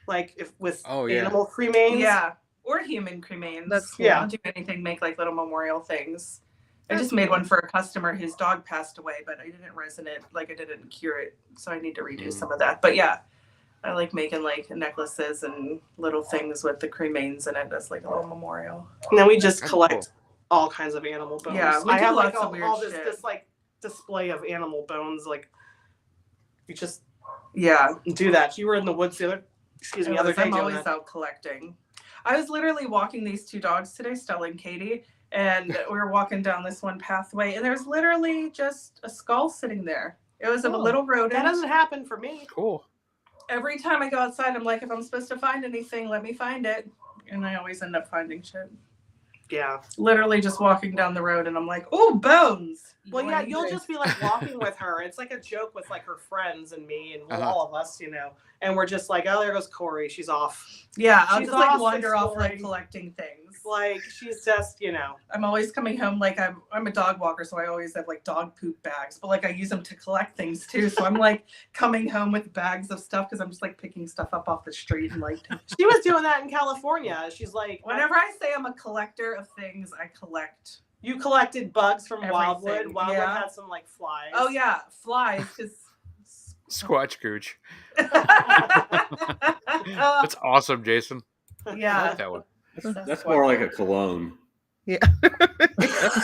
like if with Oh, yeah. animal cremains. yeah, or human cremains. That's Yeah. I'll do anything. Make like little memorial things. I just made one for a customer whose dog passed away, but I didn't resin it, like I didn't cure it, so I need to redo some of that. But yeah, I like making like necklaces and little things with the cremains in it as like a little memorial. And then we just That's collect cool. all kinds of animal bones. Yeah, we I do have like lots of all weird this shit. this like display of animal bones. Like you just Yeah, do that. You were in the woods the other day I'm doing always that. out collecting. I was literally walking these two dogs today, Stella and Katie, and we were walking down this one pathway, and there's literally just a skull sitting there. It was of a Oh, little rodent. That doesn't happen for me. Cool. Every time I go outside, I'm like, if I'm supposed to find anything, let me find it. And I always end up finding shit. Yeah. Literally just walking down the road, and I'm like, oh, bones. Well, yeah, you'll Bones. just be like walking with her. It's like a joke with like her friends and me and Uh-huh. all of us, you know. And we're just like, oh, there goes Corey. She's off. Yeah, I'll She's just like off wander off like exploring. collecting things. Like she's just, you know. I'm always coming home like I'm a dog walker, so I always have like dog poop bags, but like I use them to collect things too. So I'm like coming home with bags of stuff because I'm just like picking stuff up off the street and like. She was doing that in California. She's like, Whenever I say I'm a collector of things, I collect. you collected bugs from Everything, Wildwood. Wildwood yeah. had some like flies. Oh yeah, flies because. Squatch Gooch. That's awesome, Jason. I Yeah. like that one. That's more like a cologne. Yeah.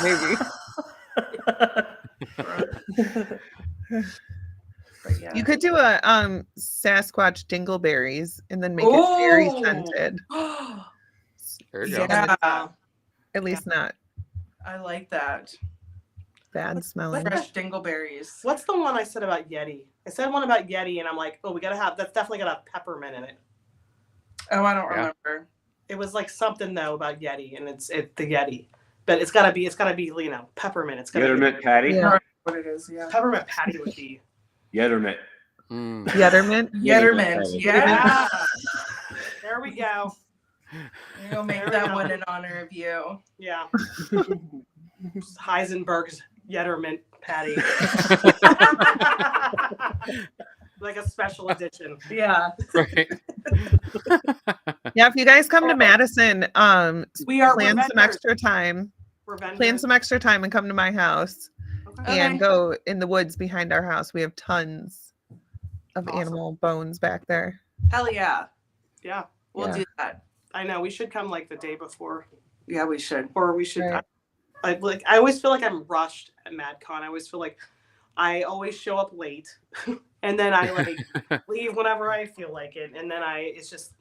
Maybe. But yeah. You could do a Sasquatch dingleberries and then make it very Ooh. scented. There you go. Yeah, At least not I like that. bad smelling. Fresh dingleberries. What's the one I said about Yeti? I said one about Yeti, and I'm like, oh, that's definitely got a peppermint in it. Oh, I don't Yeah. remember. It was like something though about Yeti, and it's the Yeti, but it's gotta be you know peppermint. It's gotta Yettermint patty? Yeah. What it is, yeah. be peppermint patty would be. Yettermint. Mm. Yettermint. Yettermint. Yeah. There we go. You're gonna make that one in honor of you. Yeah. Heisenberg's Yettermint patty. Like a special edition. Yeah. Right. Yeah, if you guys come to Madison, We are plan some vendors. extra time. We're vendors. Plan some extra time and come to my house Okay. and go in the woods behind our house. We have tons of Awesome. animal bones back there. Hell yeah. Yeah, We'll Yeah. do that. I know. We should come like the day before, Yeah, we should. or we should. Right. I always feel like I'm rushed at MadCon. I always feel like I always show up late, and then I like leave whenever I feel like it, and then it's just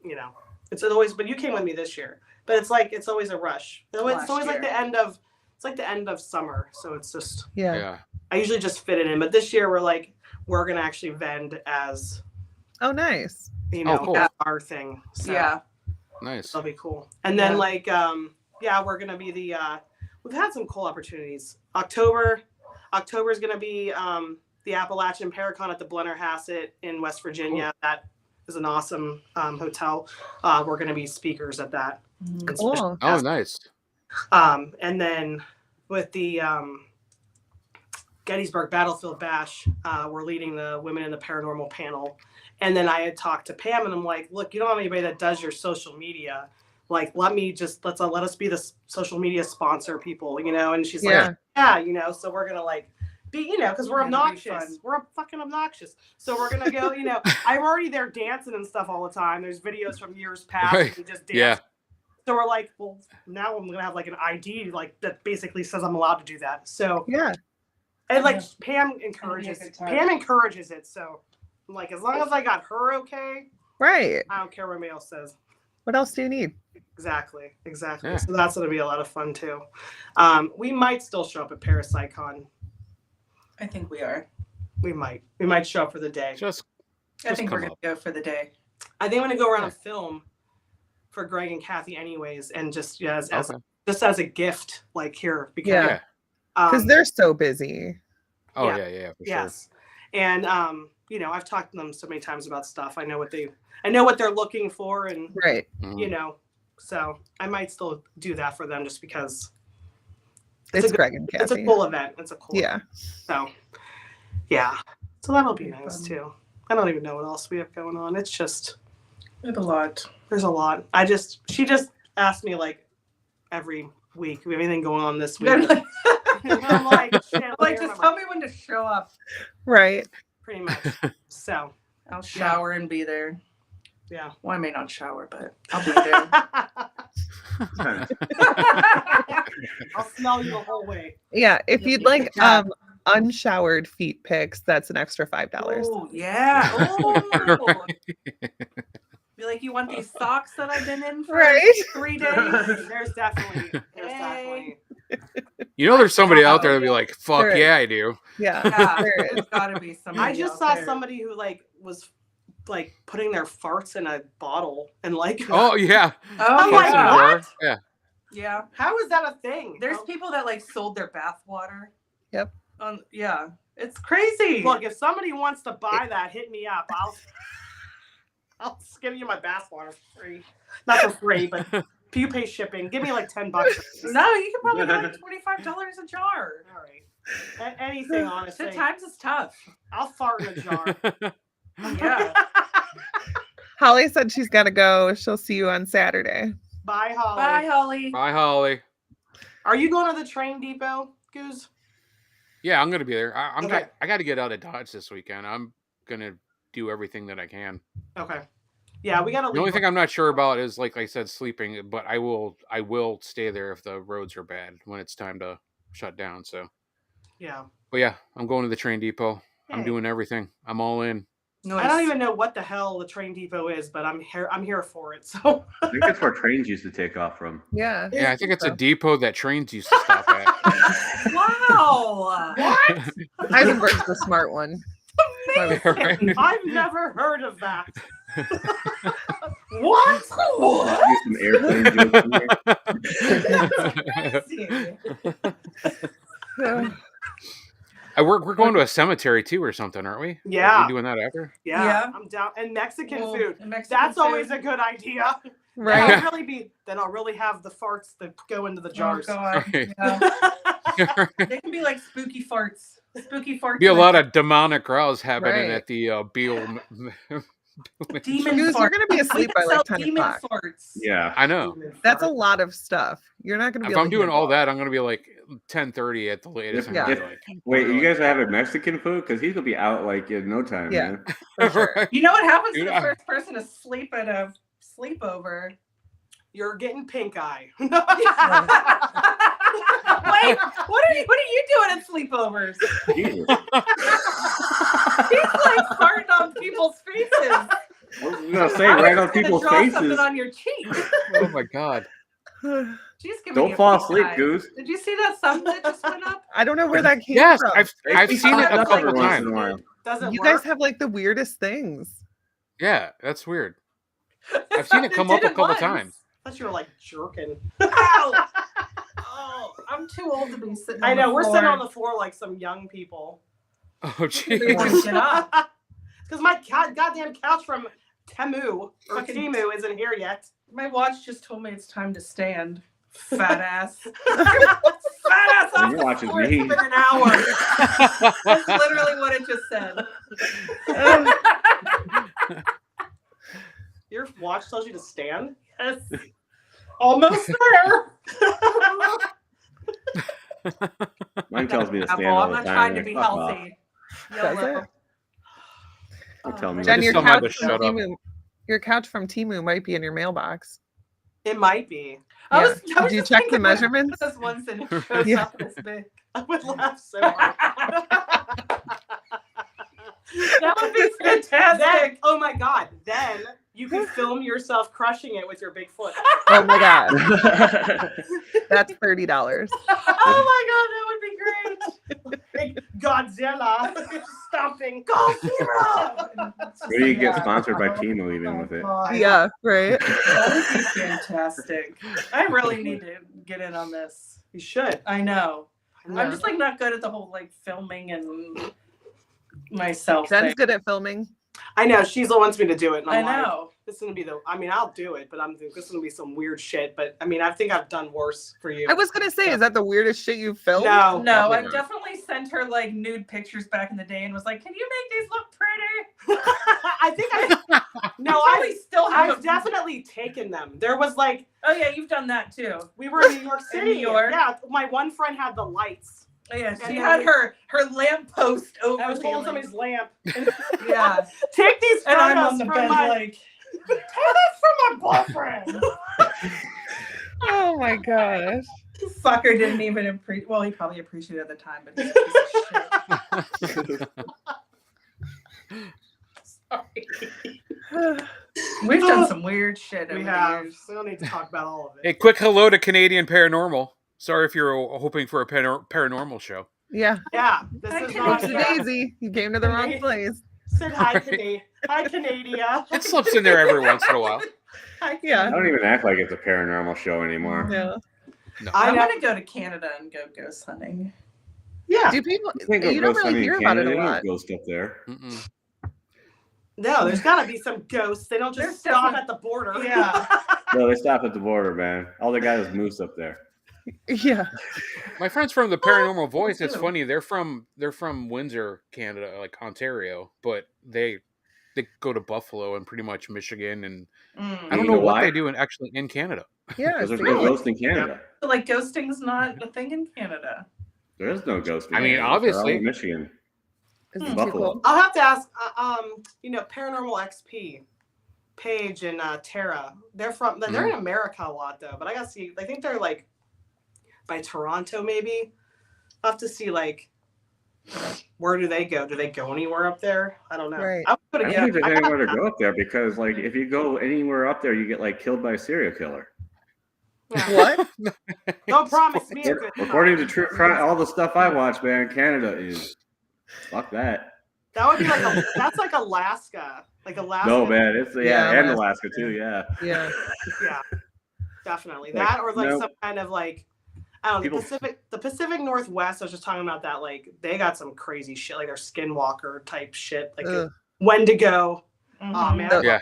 it's always. But you came with me this year, but it's always a rush. It's always Last like year. the end of summer, so it's just Yeah. Yeah. I usually just fit it in. But this year we're gonna actually vend as Oh, nice. cool. our thing. So Yeah. Nice. that'll be cool. And then Yeah. we're gonna be we've had some cool opportunities. October is gonna be the Appalachian Paracon at the Blennerhassett in West Virginia. That is an awesome hotel. We're gonna be speakers at that. It's Cool. Oh, nice. And then with the Gettysburg Battlefield Bash, we're leading the Women in the Paranormal panel. And then I had talked to Pam, and I'm like, look, you don't have anybody that does your social media. Like, let us be the social media sponsor people, And she's like, yeah, so we're gonna be, because we're Yeah, it'll be obnoxious. fun. We're fucking obnoxious. So we're gonna go, I'm already there dancing and stuff all the time. There's videos from years past. Right. We just dance. Yeah. So we're like, well, now I'm gonna have like an ID that basically says I'm allowed to do that. So Yeah. and Yeah. Pam It's encourages gonna it. be a good time. Pam encourages it. So I'm like, as long as I got her okay, Right. I don't care what anybody else says. What else do you need? Exactly. Yeah. So that's going to be a lot of fun too. We might still show up at ParasiteCon. I think we are. We might show up for the day. Just I think we're come going to go for the day. I think I'm going to go around and film for Greg and Kathy anyways, and just as okay. just as a gift, like here, because Yeah. Because they're so busy. Oh Yeah. yeah, for yes, and I've talked to them so many times about stuff. I know what they're looking for, and Right. sure. So I might still do that for them just because It's Greg and it's a Kathy. cool event. It's a cool Yeah. event. So yeah. So that'll be nice too. I don't even know what else we have going on. It's just There's a lot. there's a lot. She just asked me like every week, we have anything going on this week? I'm And I'm like, shit, like, just tell me when to show up. Right. pretty much. So I'll shower and be there. yeah. Well, I may not shower, but I'll be there. I'll smell you the whole way. Yeah. If you'd like Yeah. unshowered feet pics, that's an extra $5. Oh, yeah. Oh. Be like, you want these socks that I've been in for Right. 3 days? There's definitely. There's somebody out there that'll be like, "Fuck There is. yeah, I do." Yeah. Yeah, There is. there's gotta be somebody. I just out saw there. somebody who like was like putting their farts in a bottle and like Oh yeah. Oh, I'm like, yeah. what? Yeah. Yeah. How is that a thing? There's people that like sold their bath water. Yep. Yeah. It's crazy. Look, if somebody wants to buy that, hit me up. I'll just give you my bath water for free. Not for free, but you pay shipping. Give me like $10. No, you can probably get like $25 a jar. All right. Anything, honestly. Sometimes it's tough. I'll fart in a jar. Yeah. Holly said she's got to go. She'll see you on Saturday. Bye, Holly. Bye, Holly. Bye, Holly. Are you going to the train depot, Goose? Yeah, I'm gonna be there. Okay. I got to get out of Dodge this weekend. I'm gonna do everything that I can. Okay. Yeah, we gotta leave. The only thing I'm not sure about is, like I said, sleeping. But I will stay there if the roads are bad when it's time to shut down. So, Yeah. but yeah, I'm going to the train depot. I'm Hey. doing everything. I'm all in. Nice. I don't even know what the hell the train depot is, but I'm here for it. So I think that's where trains used to take off from. Yeah. Yeah, I think it's a depot that trains used to stop at. Wow. what? Heisenberg's the smart one. Right? I've never heard of that. What? Use some airplane jokes in there. Yeah. We're going to a cemetery too, or something, aren't we? Yeah. Are we doing that after? Yeah, Yeah. I'm down. And Mexican Well, food. and Mexican That's food. always a good idea. Right. Then I'll really have the farts that go into the Oh, jars. God. Right. Yeah. They can be like spooky farts. Spooky farts. Be a lot of demonic growls happening Right. at the Beale. demon Goose, farts. you're gonna be We asleep can by like sell 10 demon o'clock. farts. Yeah. I know. That's a lot of stuff. You're not gonna be If able I'm to doing get all it. that, I'm gonna be like 10:30 at the latest. Yeah. Wait, you guys are having Mexican food? Because he's gonna be out like in no time, Yeah. man. For sure. Right. You know what happens Dude, to I- the first person to sleep at a sleepover? You're getting pink eye. Wait, what are you doing at sleepovers? Jesus. He's like farting on people's faces. I was gonna say right on people's Draw faces. something on your cheek. Oh my god. She's giving Don't you a fall pink asleep, eye. Goose. Did you see that sum that just went up? I don't know where that came Yes, from. I've seen it a That's couple like once in a times. while. Doesn't You work. guys have like the weirdest things. Yeah, that's weird. I've seen it come up a did couple once. times. I thought you were like jerking. Ow. Oh, I'm too old to be sitting on I know the we're floor. sitting on the floor like some young people. Oh They jeez. want to get up. Because my goddamn couch from Temu or Fucking- Temu isn't here yet. My watch just told me it's time to stand. Fat ass. Fat ass off Your the watch is floor. It's me. been an hour. That's literally what it just said. Your watch tells you to stand? Yes. Almost there. Mine tells me to stand Apple, all I'm the not time. trying to Like, be fuck off. healthy. Does Yellow. it? Don't tell me. Jen, just your tell mine to couch from shut up. Temu. Your couch from Temu might be in your mailbox. It might be. I Yeah. was Did you just check the thinking when I measurements? put this once and it shows Yeah. up this big. I would laugh so hard. That would be fantastic. Oh my god. Then You could film yourself crushing it with your big foot. Oh my god, that's $30. Oh my god, that would be great. Like Godzilla stomping. Godzilla! Where do you get sponsored by Timo even with it? Yeah, right. That would be fantastic. I really need to get in on this. You should. I know. Yeah. I'm just like not good at the whole like filming and myself Jen's thing. good at filming. I know, she's the wants me to do it. And I I'm like, know. this is gonna be I'll do it, but this is gonna be some weird shit. But I mean, I think I've done worse for you. I was gonna say, is that the weirdest shit you've filmed? No. No, I've definitely sent her like nude pictures back in the day and was like, "Can you make these look pretty?" I think I've definitely taken them. There was like, Oh yeah, you've done that too. we were in New York City. New York? Yeah, my one friend had the lights. Oh, yeah, she And had then- her lamppost over. I was holding the- somebody's lamp. Yeah, Take these and I'm photos on the from bed my like, take this from my boyfriend. Oh my gosh. fucker didn't even appreciate. Well, he probably appreciated it at the time, but he's a piece of shit. Sorry. We've done some weird shit over We the have. years. We don't need to talk about all of Hey, it. quick hello to Canadian Paranormal. Sorry if you're hoping for a paranormal show. Yeah. Yeah, this I is can't not. Whoopsie Yeah. daisy. You came to the wrong place. Said hi, Right. Hi, Canada. It slips in there every once in a while. I Yeah. don't even act like it's a paranormal show anymore. Yeah. No. I I'm know. gonna go to Canada and go ghost hunting. Yeah. Do people? You can't go You don't ghost really hunting hear in about it Canada. a There's no lot. ghost up there. Mm-mm. No, there's got to be some ghosts. They don't just There's stop definitely- at the border. Yeah. No, they stop at the border, man. All they got is moose up there. Yeah. My friends from the Paranormal Voice, it's too. funny. They're from Windsor, Canada, like Ontario, but they go to Buffalo and pretty much Michigan, and I don't You know know what why? they do in Canada. Yeah. Because there's see? no ghost in Canada. So, like ghosting's not a thing in Canada. There is no ghost in I mean, Canada. They're all obviously. in Michigan. Is it too Buffalo. cold? I'll have to ask, Paranormal XP, Paige and Tara. They're in America a lot though, but I gotta see. I think they're like by Toronto, maybe. I'll have to see like where do they go? Do they go anywhere up there? I don't know. Right. I would put I a don't think guess. there's anywhere to go up there because, like, if you go anywhere up there, you get like killed by a serial killer. What? Don't promise me a good time. According to true crime, all the stuff I watch, man, Canada is fuck that. That would be like that's like Alaska. Like Alaska. No, man, it's Yeah, and Alaska. Alaska too. Yeah. Yeah. Yeah. Definitely. Like, That or like no. some kind of like I don't know, People- the Pacific Northwest, I was just talking about that, like they got some crazy shit, like their skinwalker type shit, like a Ugh. Wendigo. Oh Mhm. man. Yeah.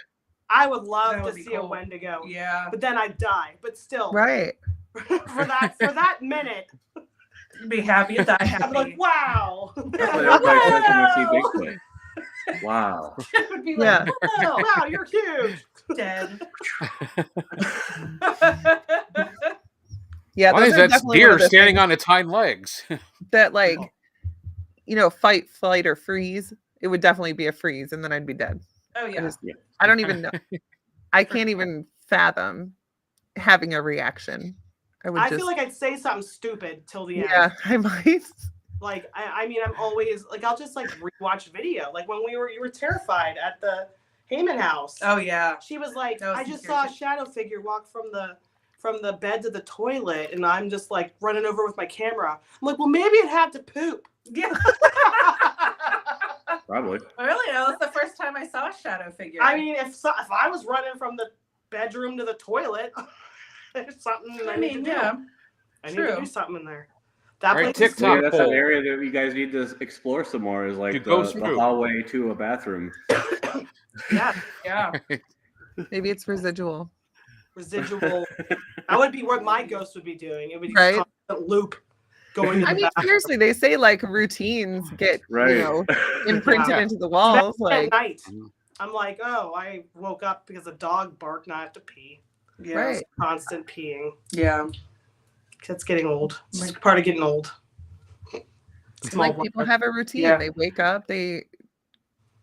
I would love That to would be see a cool. Wendigo. Yeah. But then I'd die. But still Right. for that minute, Be happy to die I'd happy. be like, wow. That's what everybody says when they see Bigfoot. Wow. It would be Yeah. like, oh, Wow, you're huge. dead. Yeah. Why those is are that definitely one deer of the standing things on its hind legs? that like, fight, flight, or freeze? It would definitely be a freeze, and then I'd be dead. Oh yeah. I don't even know. I can't even fathom having a reaction. I would I just. feel like I'd say something stupid till the end. Yeah, I might. Like I mean, I'm always like I'll just like rewatch video. Like when you were terrified at the Heyman house. Oh yeah. She was like, That was I just scary saw a shit. shadow figure walk from the bed to the toilet, and I'm just like running over with my camera. I'm like, well, maybe it had to poop. Yeah. Probably. Really? That was the first time I saw a shadow figure. I mean, if I was running from the bedroom to the toilet, there's something I need to do. yeah. I need to true. do something in there. That All right, place is So, yeah, TikTok that's an poll. area that you guys need to explore some more. Is Do like ghost the poop. hallway to a bathroom. yeah, Yeah. Maybe it's residual. residual. That would be what my ghost would be doing. It would be Right. a constant loop going to I the mean, bathroom. seriously, they say like routines get Right. imprinted Yeah. into the walls. At Like, night. Mm. I'm like, oh, I woke up because a dog barked and I have to pee. Yeah. right? Constant peeing. Yeah. It's getting old. It's part of getting old. Small Like people bladder. have a routine. Yeah. They wake up, they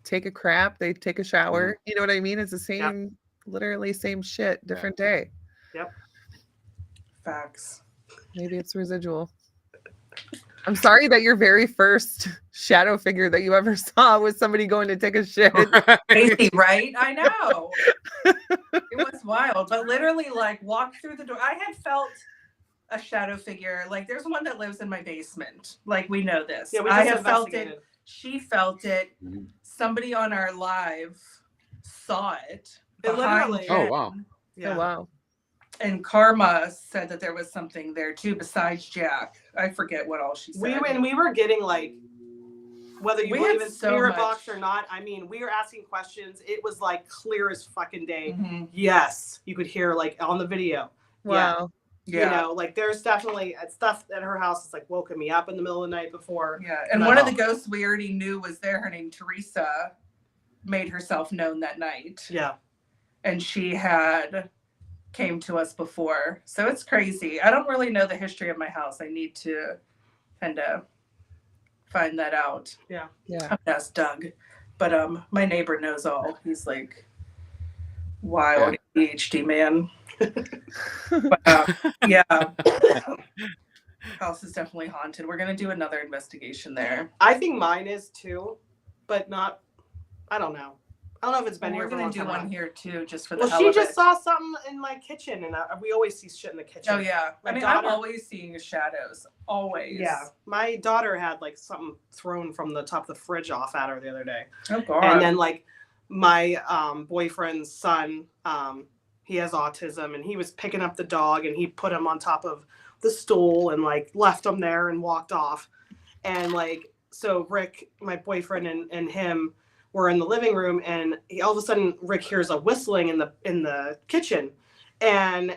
take a crap, they take a shower. You know what I mean? It's the same, literally same shit, different day. Facts. Maybe it's residual. I'm sorry that your very first shadow figure that you ever saw was somebody going to take a shit. Crazy, right? I know. It was wild, but literally, like, walked through the door. I had felt a shadow figure. Like, there's one that lives in my basement. Like, we know this. Yeah, we I just have felt it. investigated. She felt it. Mhm. Somebody on our live saw it. It behind literally- Oh, Jen. wow. Yeah. Oh wow. And Karma said that there was something there too besides Jack. I forget what all she said. We were getting like, whether you We believe had in so spirit much- box or not, I mean, we were asking questions. It was like clear as fucking day. Mhm. Yes, you could hear like on the video. Wow. Yeah. You know, like there's definitely stuff at her house that's like woken me up in the middle of the night before. Yeah. And one of the ghosts we already knew was there, her name Teresa, made herself known that night. Yeah. And she had came to us before. So it's crazy. I don't really know the history of my house. I need to kind of find that out. Yeah. I'm gonna ask Doug. But my neighbor knows all. He's like wild ADHD man. But, yeah. House is definitely haunted. We're gonna do another investigation there. I think mine is too, but not, I don't know. I don't know if it's been We're here for a gonna long do time. one here too, just for the Well, hell she of just it. saw something in my kitchen, and we always see shit in the kitchen. Oh yeah. My I mean, daughter- I'm always seeing shadows. Always. Yeah, my daughter had like something thrown from the top of the fridge off at her the other day. Oh god. And then like my boyfriend's son, he has autism, and he was picking up the dog, and he put him on top of the stool and like left him there and walked off. And like, so Rick, my boyfriend, and him were in the living room, and all of a sudden Rick hears a whistling in the kitchen, and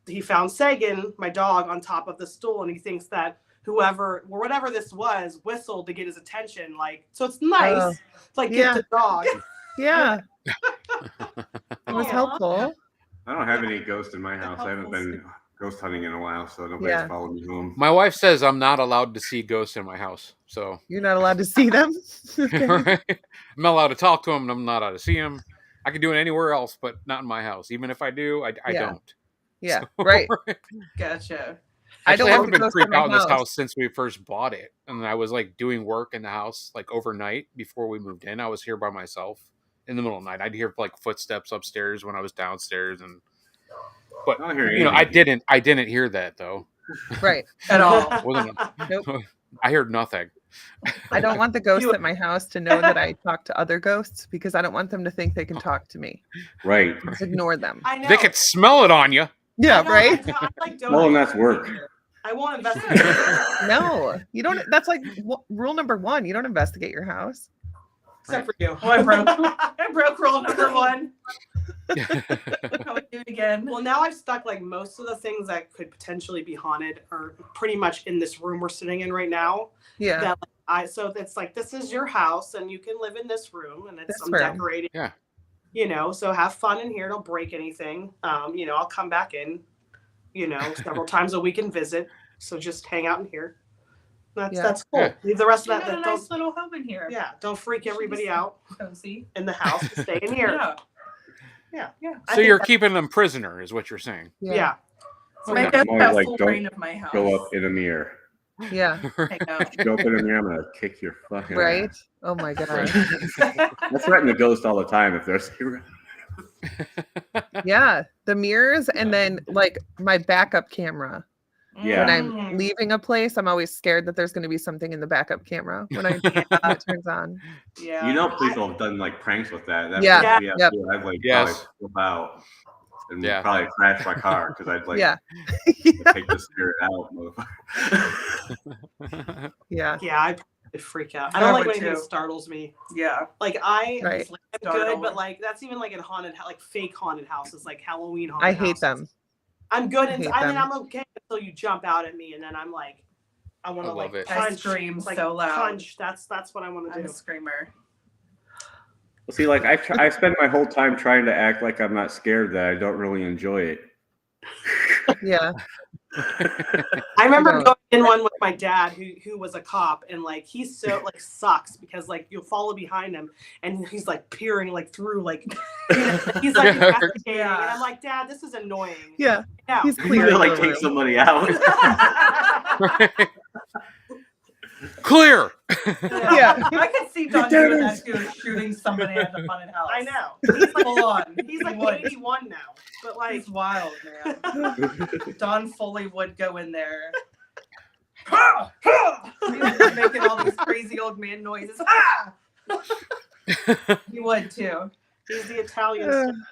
he found Sagan, my dog, on top of the stool, and he thinks that whoever or whatever this was whistled to get his attention. Like, so it's nice to like get the dog. Yeah. It was Aw. helpful. I don't have any ghosts in my house. I haven't been ghost hunting in a while, so nobody's Yeah. followed me home. My wife says I'm not allowed to see ghosts in my house. So You're not allowed to see them. Okay. I'm not allowed to talk to them, and I'm not allowed to see them. I can do it anywhere else, but not in my house. Even if I do, I Yeah. don't. Yeah. So- Right. Gotcha. I don't Actually, I want haven't the been ghost in creeped my out in this house. house since we first bought it, and I was like doing work in the house like overnight before we moved in. I was here by myself in the middle of the night. I'd hear like footsteps upstairs when I was downstairs, but I don't hear you know, anything. I didn't hear that though. Right. At all. Wasn't Nope. I heard nothing. I don't want the ghosts at my house to know that I talk to other ghosts because I don't want them to think they can talk to me. Right. Just ignore them. I know. They could smell it on you. Yeah, I know, right? I like, don't Well, and that's work. I won't investigate. No, you don't. That's like rule number one. You don't investigate your house. Except for you. Oh, I broke rule number one. How we do it again? Well, now I've stuck like most of the things that could potentially be haunted are pretty much in this room we're sitting in right now. Yeah. That so it's like, this is your house and you can live in this room, and it's This some room. decorating. Yeah. You know, so have fun in here. Don't break anything. You know, I'll come back in, you know, several times a week and visit. So just hang out in here. That's cool. Yeah. Leave the rest You of got that. a Don't, nice little home in here. yeah, don't freak everybody out Cozy. in the house. Stay in here. Yeah. Yeah. So you're keeping them prisoner, is what you're saying. Yeah. My Okay. dad More has like, full don't reign of my house. Go up in a mirror. Yeah. Hang out. If you go up in a mirror, I'm gonna kick your fucking Right. ass. Oh my god. I threaten the ghost all the time if there's. Yeah. The mirrors, and then like my backup camera. Yeah. When I'm leaving a place, I'm always scared that there's going to be something in the backup camera when it turns on. Yeah. You know, people have done like pranks with that. That's Yeah. what we have Yep. too. I'd like Yes. probably flip out and Yeah. probably crash my car because I'd like Yeah. take the spirit out, motherfucker. Yeah. Yeah, I probably freak out. I I don't like would when anything too. startles me. Yeah. Like I'm Right. good, but like that's even like in haunted, like fake haunted houses, like Halloween haunted. I hate houses. them. I'm good, I and hate I mean them. I'm okay until you jump out at me, and then I'm like, I want I to love like it. I punch, scream like, so loud. punch. That's what I want to I'm do. a screamer. Well, see, like I spend my whole time trying to act like I'm not scared that I don't really enjoy it. Yeah. I remember No. going in one with my dad, who was a cop, and like he's so like sucks because like you'll follow behind him, and he's like peering like through like he's like investigating, and I'm like, Dad, this is annoying. Yeah. Yeah. He's You clear. need to like take somebody out. Clear. Yeah. I could see Don doing that too, shooting somebody at the haunted house. I know. He's like full on. He's like would. 81 now, but like He's wild, man. Don fully would go in there. He was making all these crazy old man noises. Ah! He would too. he's the Italian.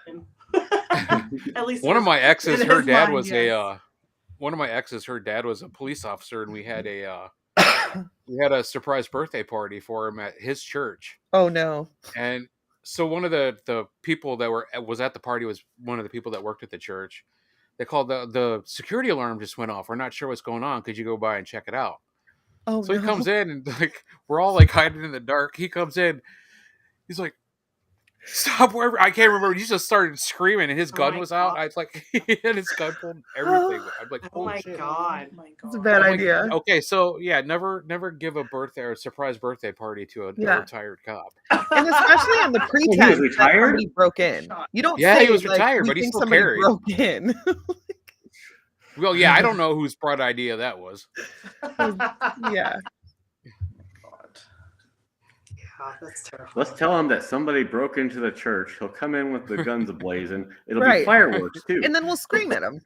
At least One of my exes, in her his dad mind, was yes. one of my exes, her dad was a police officer, and we had a surprise birthday party for him at his church. Oh no. And so one of the people that was at the party was one of the people that worked at the church. They called the security alarm just went off. We're not sure what's going on. Could you go by and check it out? Oh So no. he comes in and like we're all like hiding in the dark. He comes in. He's like, "Stop wherever!" I can't remember. He just started screaming, and his gun my was out. God. I was like, he had his gun pulled, everything. I'm like, Oh my shit. God. Oh my It's a God. bad I'm like, idea. okay, so yeah, never give a birthday or a surprise birthday party to a Yeah. retired cop. And especially on the pretense that retired? somebody broke in. You don't Yeah, say he was like, retired, we but he think still somebody carried. broke in. Well, yeah, I don't know whose bright idea that was. Yeah. Yeah, that's terrible. Let's tell him that somebody broke into the church. He'll come in with the guns ablazing. It'll Right. be fireworks too. And then we'll scream at them.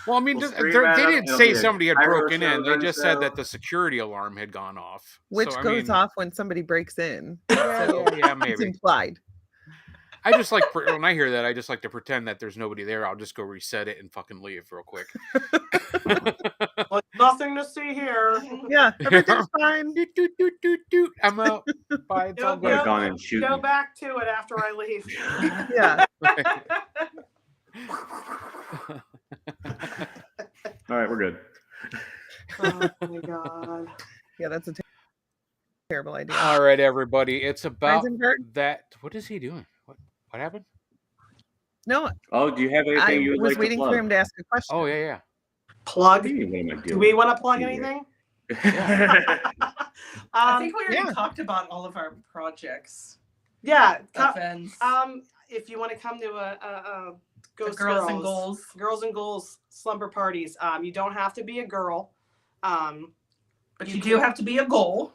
Well, I mean, We'll they scream at him, didn't it'll say be a somebody had pyro broken show, in. They gun just said show. that the security alarm had gone off. Which So, I goes mean, off when somebody breaks in. Yeah, So yeah, it's maybe. implied. I just like when I hear that, I just like to pretend that there's nobody there. I'll just go reset it and fucking leave real quick. Well, nothing to see here. Yeah, everything's fine. Doot, doot, doot, doot, doot. I'm out. Bye. It's all Go, Would have good. gone and shoot. Go back to it after I leave. Yeah. All right, we're good. Oh my God. Yeah, that's a terrible idea. All right, everybody. It's about Heisenberg? that. What is he doing? What happened? No, Oh, do you have anything I you would was like waiting to for him to ask a question. Oh yeah. Plug. What am I Do doing? we want to plug Yeah. anything? I think we already yeah. talked about all of our projects. Yeah. Events. If you want to come to a The Ghost Girls and Goals. Girls and Goals slumber parties, you don't have to be a girl. But you do have to be a goal.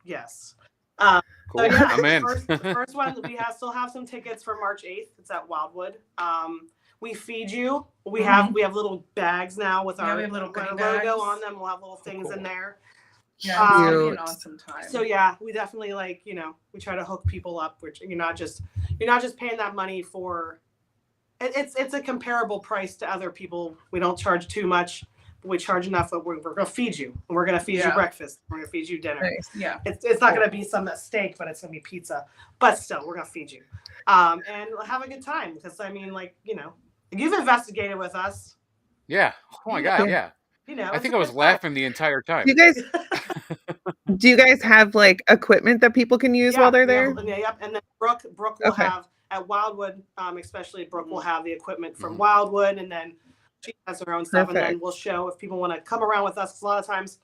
Yes. Cool. So yeah, I'm in. the first one, we still have some tickets for March 8th. It's at Wildwood. We feed you. We have little bags now with Yeah, our we have little goodie logo bags. on them. We'll have little things Cool. in there. Yeah, it's gonna be an Cute. awesome time. So yeah, we definitely we try to hook people up, which you're not just paying that money for. It's a comparable price to other people. We don't charge too much, but we charge enough that we're gonna feed you, and we're gonna feed you Yeah. breakfast. We're gonna feed you dinner. Nice. Yeah. It's not gonna be some steak, but it's gonna be pizza. But still, we're gonna feed you, and have a good time. Because I mean, you've investigated with us. Yeah. Oh my god. Yeah. I I think I was laughing the entire time. Do you guys have like equipment that people can use while they're there? Yep. And then Brooke will Okay. have at Wildwood, especially Brooke will have the equipment from Wildwood, and then she has her own stuff, and then Perfect. we'll show if people want to come around with us. 'Cause a lot of times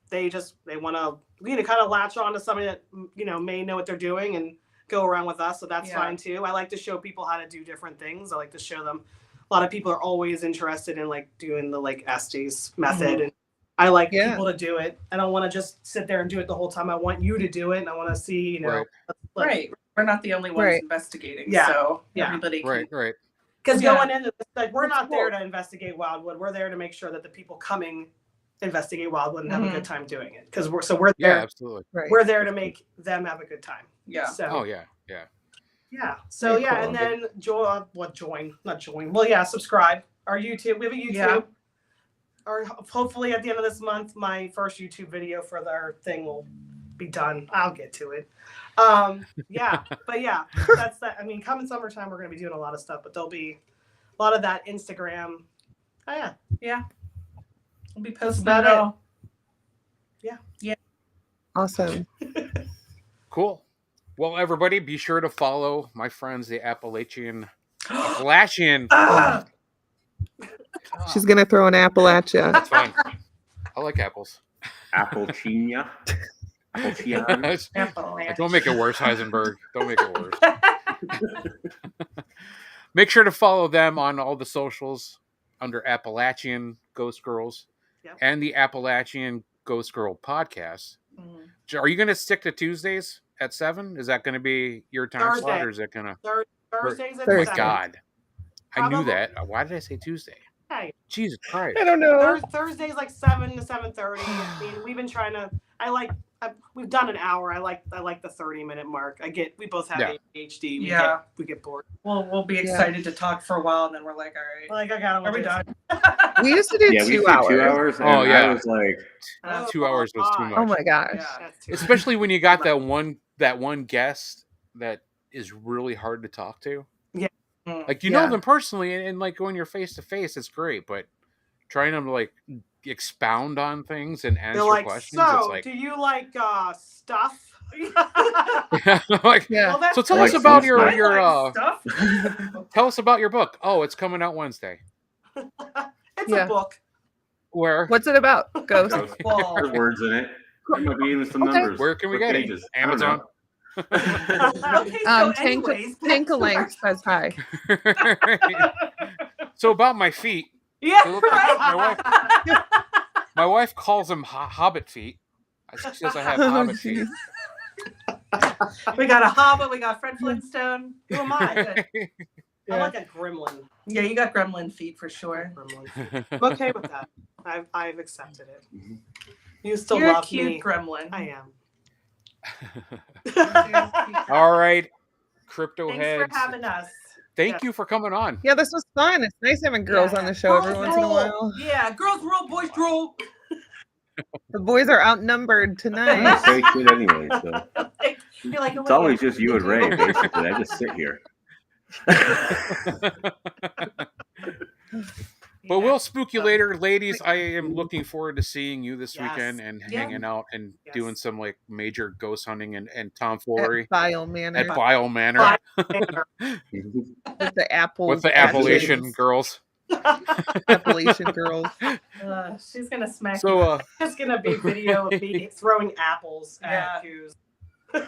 they want to kind of latch on to somebody that may know what they're doing and go around with us, so that's fine too. I like to show people how to do different things. I like to show them. A lot of people are always interested in doing the Estes method, and I like people to do it. I don't want to just sit there and do it the whole time. I want you to do it, and I want to see Right. We're not the only ones investigating. Yeah. So Yeah. everybody can. Right. Because going in, we're That's not there to investigate Wildwood. We're there to make sure that the people coming investigate Wildwood and have a good time doing it. Because we're Yeah, there. absolutely. Right. We're there to make them have a good time. Yeah. So Oh yeah. yeah. So Very cool. and then subscribe our YouTube. We have a YouTube. Yeah. Or hopefully at the end of this month, my first YouTube video for our thing will be done. I'll get to it. But yeah, that's that. I mean, coming summertime, we're going to be doing a lot of stuff, but there'll be a lot of that Instagram. Oh yeah. Yeah. We'll be posting about it it. all. Awesome. Cool. Well, everybody, be sure to follow my friends, the Appalachian. Ah! She's gonna throw an apple at you. That's fine. I like apples. Applechinia. Applechian. Don't make it worse, Heisenberg. Don't make it worse. Make sure to follow them on all the socials under Appalachian Ghost Girls and the Appalachian Ghost Girl podcast. Are you going to stick to Tuesdays at 7? Is that going to be your time slot, or is it going to? Thursdays at Oh my 7. God, I knew Probably. that. Why did I say Tuesday? Hey. Jesus Christ! I don't know. Thursdays like 7 to 7:30. I mean, we've been trying to. We've done an hour. I like the 30-minute mark. We both have ADHD. We get bored. We'll be excited to talk for a while, and then we're like, all right, Like I got. are we done? We used to do we 2 did hours. 2 hours. And Oh, yeah. I was like, 2 hours was too much. Oh my gosh. Yeah, that's too Especially when you got that one guest that is really hard to talk to. Yeah. Like you know them personally, and like when you're face to face, it's great. But trying to like expound on things and answer questions, it's like, do you like stuff? like, Yeah. Well, so tell like us about some your stuff. tell us about your book. Oh, it's coming out Wednesday. It's a book. Where? What's it about? Ghost. there's words in it. There might be even some numbers. Where can we What get pages? it? Amazon. Okay, so anyways, Tankalank says hi. So about my feet. yeah, They look like right. my wife calls them hobbit feet. She says I have hobbit feet. We got a Hobbit. We got Fred Flintstone. Who am I? Yeah. I'm like a gremlin. Yeah, you got gremlin feet for sure. Gremlin. I'm okay with that. I've accepted it. You still You're a love cute me. gremlin. I am. All right, crypto Thanks heads. for having us. Thank you for coming on. Yeah, this was fun. It's nice having girls on the show every Girls once in a rule. while. Yeah, girls rule, boys rule. The boys are outnumbered I tonight. don't say shit anyway, so You're like, it's always just you and Ray, basically. I just sit here. But we'll spook you later, ladies. I am looking forward to seeing you this weekend and hanging out and doing some like major ghost hunting and tomfoolery At Bile Manor. at Bile Manor With the Apple. with the Appalachian girls. Appalachian girls. She's gonna smack. So It's gonna be video of me throwing apples Yeah. at Coos.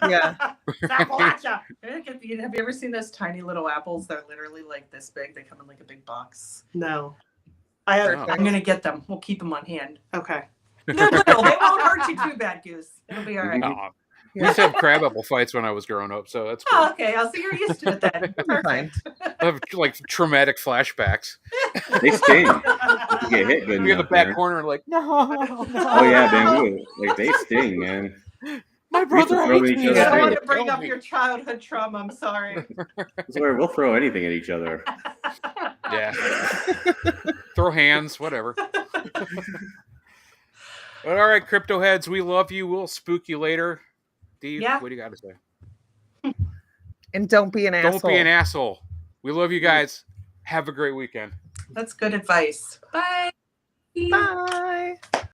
Yeah. Appalachia. Have you ever seen those tiny little apples? They're literally like this big. They come in like a big box. No. I have. I'm gonna get them. We'll keep them on hand. Okay. They're little. They won't hurt you too bad, Goose. It'll be all right. We used to have crab apple fights when I was growing up, so that's Oh, cool. okay. I'll see you're used to it then. Fine. I have like traumatic flashbacks. They sting. You get hit good We in the enough, back man. corner, like, no. Oh yeah, man. They sting, man. My brother throw hates each me. other I don't Yeah. want to bring up your childhood trauma. I'm sorry. I swear, we'll throw anything at each other. Yeah. Throw hands, whatever. But all right, crypto heads, we love you. We'll spook you later. Dee, Yeah. what do you got to say? And don't be an asshole. Don't be an asshole. We love you guys. Have a great weekend. That's good advice. Bye. Bye.